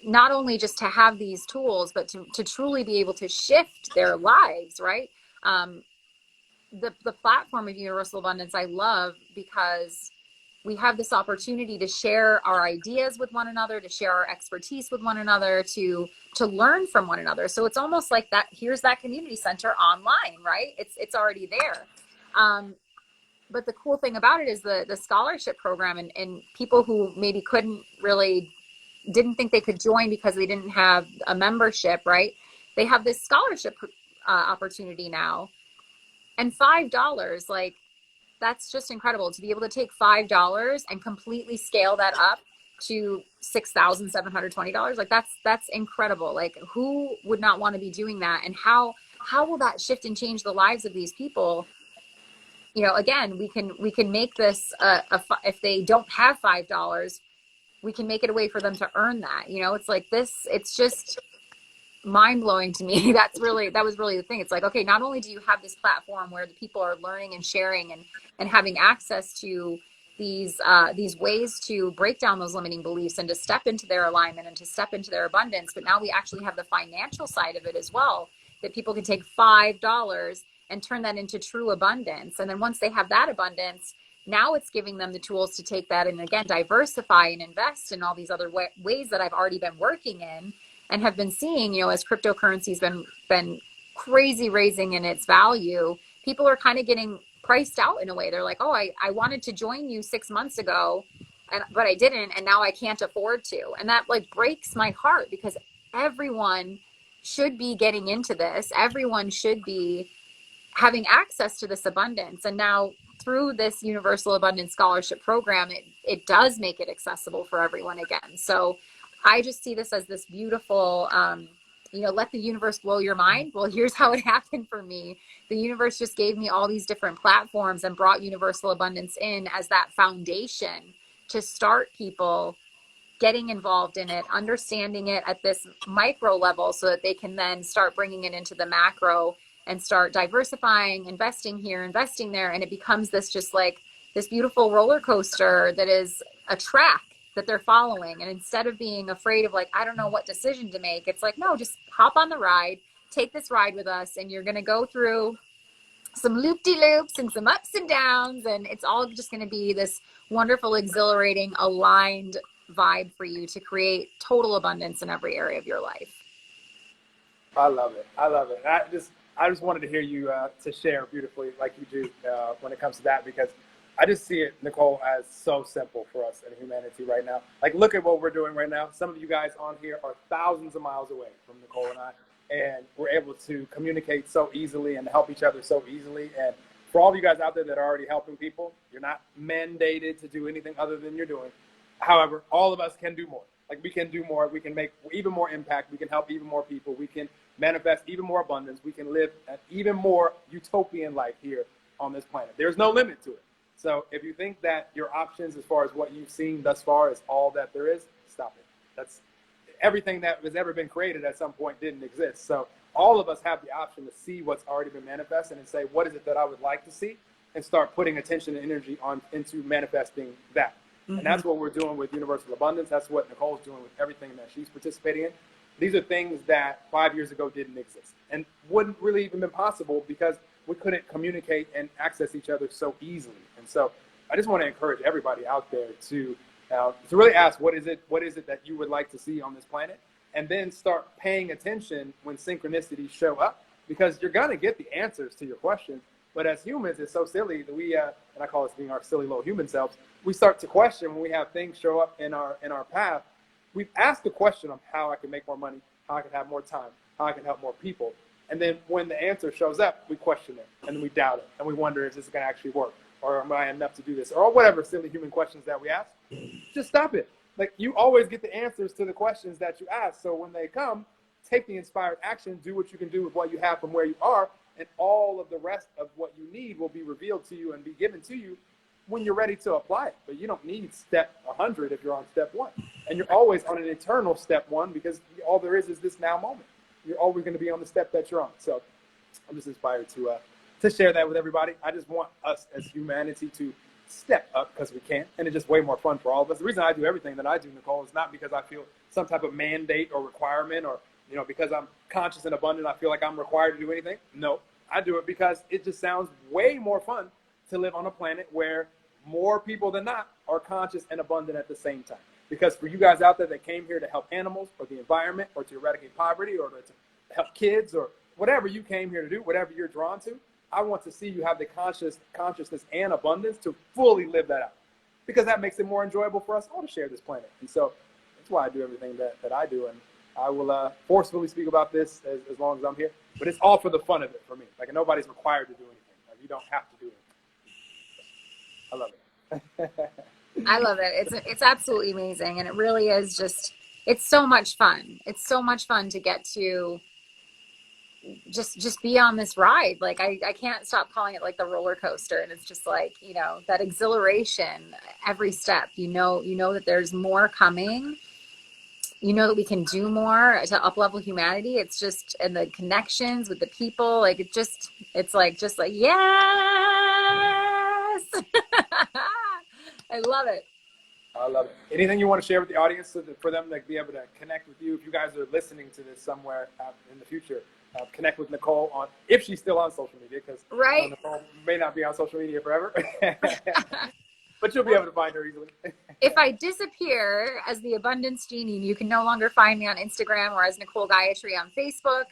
S2: not only just to have these tools, but to truly be able to shift their lives, right? The platform of Universal Abundance I love because we have this opportunity to share our ideas with one another, to share our expertise with one another, to learn from one another. So it's almost like that. Here's that community center online, right? It's already there. But the cool thing about it is the scholarship program and people who maybe didn't think they could join because they didn't have a membership, right? They have this scholarship opportunity now. And $5, like, that's just incredible to be able to take $5 and completely scale that up to $6,720. Like that's incredible. Like who would not want to be doing that? And how will that shift and change the lives of these people? You know, again, we can make this if they don't have $5, we can make it a way for them to earn that. You know, it's like this. It's just mind blowing to me. That was really the thing. It's like, okay, not only do you have this platform where the people are learning and sharing and having access to these ways to break down those limiting beliefs and to step into their alignment and to step into their abundance, but now we actually have the financial side of it as well, that people can take $5 and turn that into true abundance. And then once they have that abundance, now it's giving them the tools to take that and again diversify and invest in all these other ways that I've already been working in and have been seeing, you know, as cryptocurrency's been crazy raising in its value, people are kind of getting priced out in a way. They're like, oh, I wanted to join you 6 months ago, but I didn't, and now I can't afford to. And that like breaks my heart because everyone should be getting into this. Everyone should be having access to this abundance. And now through this Universal Abundance Scholarship Program, it does make it accessible for everyone again. So I just see this as this beautiful, you know, let the universe blow your mind. Well, here's how it happened for me. The universe just gave me all these different platforms and brought Universal Abundance in as that foundation to start people getting involved in it, understanding it at this micro level so that they can then start bringing it into the macro and start diversifying, investing here, investing there. And it becomes this just like this beautiful roller coaster that is a track that they're following. And instead of being afraid of like, I don't know what decision to make, it's like, no, just hop on the ride, take this ride with us. And you're going to go through some loop-de-loops and some ups and downs. And it's all just going to be this wonderful, exhilarating, aligned vibe for you to create total abundance in every area of your life.
S1: I love it. I love it. I just wanted to hear you to share beautifully like you do when it comes to that, because I just see it, Nicole, as so simple for us in humanity right now. Like, look at what we're doing right now. Some of you guys on here are thousands of miles away from Nicole and I, and we're able to communicate so easily and help each other so easily. And for all of you guys out there that are already helping people, you're not mandated to do anything other than you're doing. However, all of us can do more. Like, we can do more. We can make even more impact. We can help even more people. We can manifest even more abundance. We can live an even more utopian life here on this planet. There's no limit to it. So if you think that your options as far as what you've seen thus far is all that there is, stop it. That's everything that has ever been created at some point didn't exist. So all of us have the option to see what's already been manifested and say, what is it that I would like to see? And start putting attention and energy into manifesting that. Mm-hmm. And that's what we're doing with Universal Abundance. That's what Nicole's doing with everything that she's participating in. These are things that 5 years ago didn't exist and wouldn't really even been possible because we couldn't communicate and access each other so easily. And so I just want to encourage everybody out there to really ask, what is it that you would like to see on this planet? And then start paying attention when synchronicities show up, because you're going to get the answers to your questions. But as humans, it's so silly that we, and I call this being our silly little human selves, we start to question when we have things show up in our path. We've asked the question of how I can make more money, how I can have more time, how I can help more people. And then when the answer shows up, we question it, and then we doubt it, and we wonder, is this going to actually work? Or am I enough to do this? Or whatever silly human questions that we ask. Just stop it. Like, you always get the answers to the questions that you ask. So when they come, take the inspired action, do what you can do with what you have from where you are, and all of the rest of what you need will be revealed to you and be given to you when you're ready to apply it. But you don't need step 100 if you're on step 1. And you're always on an eternal step 1, because all there is this now moment. You're always going to be on the step that you're on. So I'm just inspired to share that with everybody. I just want us as humanity to step up because we can, and it's just way more fun for all of us. The reason I do everything that I do, Nicole, is not because I feel some type of mandate or requirement, or because I'm conscious and abundant, I feel like I'm required to do anything. No, I do it because it just sounds way more fun to live on a planet where more people than not are conscious and abundant at the same time. Because for you guys out there that came here to help animals or the environment or to eradicate poverty or to help kids or whatever you came here to do, whatever you're drawn to, I want to see you have the consciousness and abundance to fully live that out, because that makes it more enjoyable for us all to share this planet. And so that's why I do everything that I do. And I will forcefully speak about this as long as I'm here. but it's all for the fun of it for me. Like nobody's required to do anything. Like you don't have to do anything. I love it.
S2: I love it. It's absolutely amazing, and it really is just it's so much fun. It's so much fun to get to just be on this ride. Like I can't stop calling it like the roller coaster, and it's just like, you know, that exhilaration every step. You know that there's more coming. You know that we can do more to up level humanity. It's just, and the connections with the people, like it's like just like yes. I love it.
S1: I love it. Anything you want to share with the audience for them to be able to connect with you? If you guys are listening to this somewhere in the future, connect with Nicole on, if she's still on social media, because
S2: Right.
S1: Nicole may not be on social media forever, but you'll be able to find her easily.
S2: If I disappear as the abundance genie, you can no longer find me on Instagram or as Nicole Gayatri on Facebook.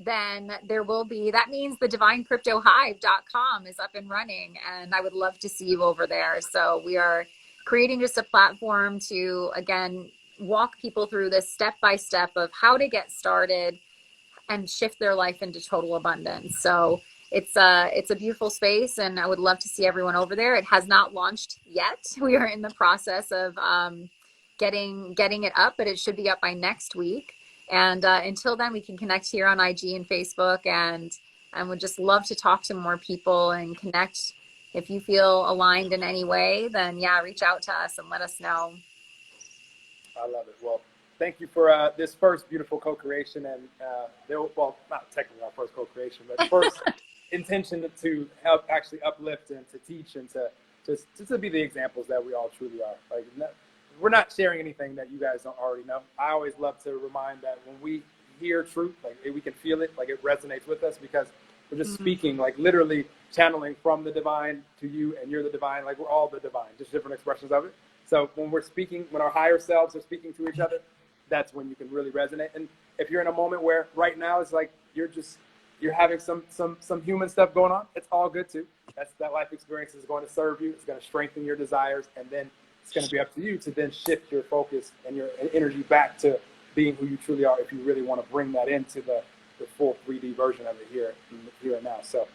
S2: Then there will be, that means the divinecryptohive.com is up and running, and I would love to see you over there. So we are creating just a platform to, again, walk people through this step by step of how to get started and shift their life into total abundance. So it's a beautiful space, and I would love to see everyone over there. It has not launched yet. We are in the process of getting it up, but it should be up by next week. And until then, we can connect here on IG and Facebook, and would just love to talk to more people and connect. If you feel aligned in any way, then yeah, reach out to us and let us know.
S1: I love it. Well, thank you for this first beautiful co-creation, and well, not technically our first co-creation, but first intention to help actually uplift and to teach and to just to be the examples that we all truly are. Like we're not sharing anything that you guys don't already know. I always love to remind that when we hear truth, like we can feel it, like it resonates with us because we're just speaking, like literally channeling from the divine to you, and you're the divine. Like we're all the divine, just different expressions of it. So when we're speaking, when our higher selves are speaking to each other, that's when you can really resonate. And if you're in a moment where right now it's like you're having some human stuff going on, it's all good too. That life experience is going to serve you. It's going to strengthen your desires, and then it's going to be up to you to then shift your focus and your energy back to being who you truly are. If you really want to bring that into the full 3D version of it here and now. So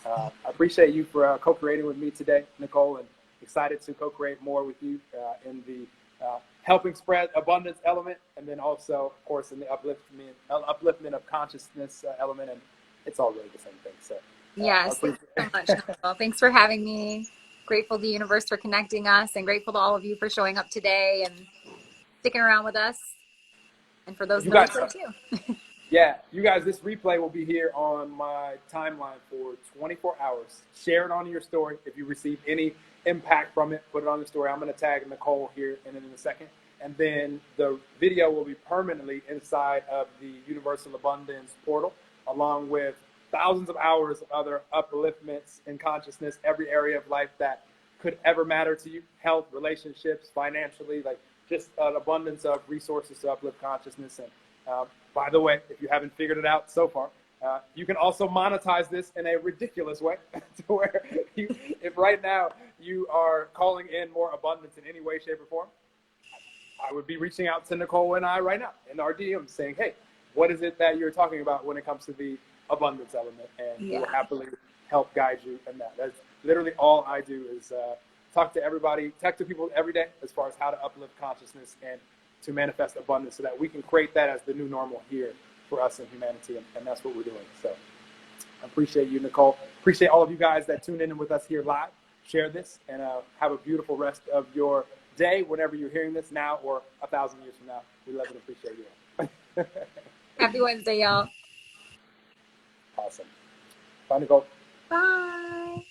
S1: I appreciate you for co-creating with me today, Nicole, and excited to co-create more with you in the helping spread abundance element, and then also, of course, in the upliftment of consciousness element, and it's all really the same thing. So
S2: yes, thanks so much, Nicole. Thanks for having me. Grateful to the universe for connecting us, and grateful to all of you for showing up today and sticking around with us, and for those in the replay too.
S1: Yeah, you guys, this replay will be here on my timeline for 24 hours. Share it on your story. If you receive any impact from it, put it on the story. I'm going to tag Nicole here in a second. And then the video will be permanently inside of the Universal Abundance portal, along with thousands of hours of other upliftments in consciousness, every area of life that could ever matter to you, health, relationships, financially, like just an abundance of resources to uplift consciousness. And by the way, if you haven't figured it out so far, you can also monetize this in a ridiculous way to where if right now you are calling in more abundance in any way, shape, or form, I would be reaching out to Nicole and I right now in our DM saying, hey, what is it that you're talking about when it comes to the abundance element? And we will happily help guide you in that. That's literally all I do is talk to everybody, talk to people every day as far as how to uplift consciousness and to manifest abundance so that we can create that as the new normal here for us in humanity, and that's what we're doing. So I appreciate you, Nicole. Appreciate all of you guys that tune in with us here live. Share this, and have a beautiful rest of your day whenever you're hearing this, now or 1,000 years from now. We love and appreciate you.
S2: Happy Wednesday, y'all.
S1: Awesome. Bye, Nicole.
S2: Bye.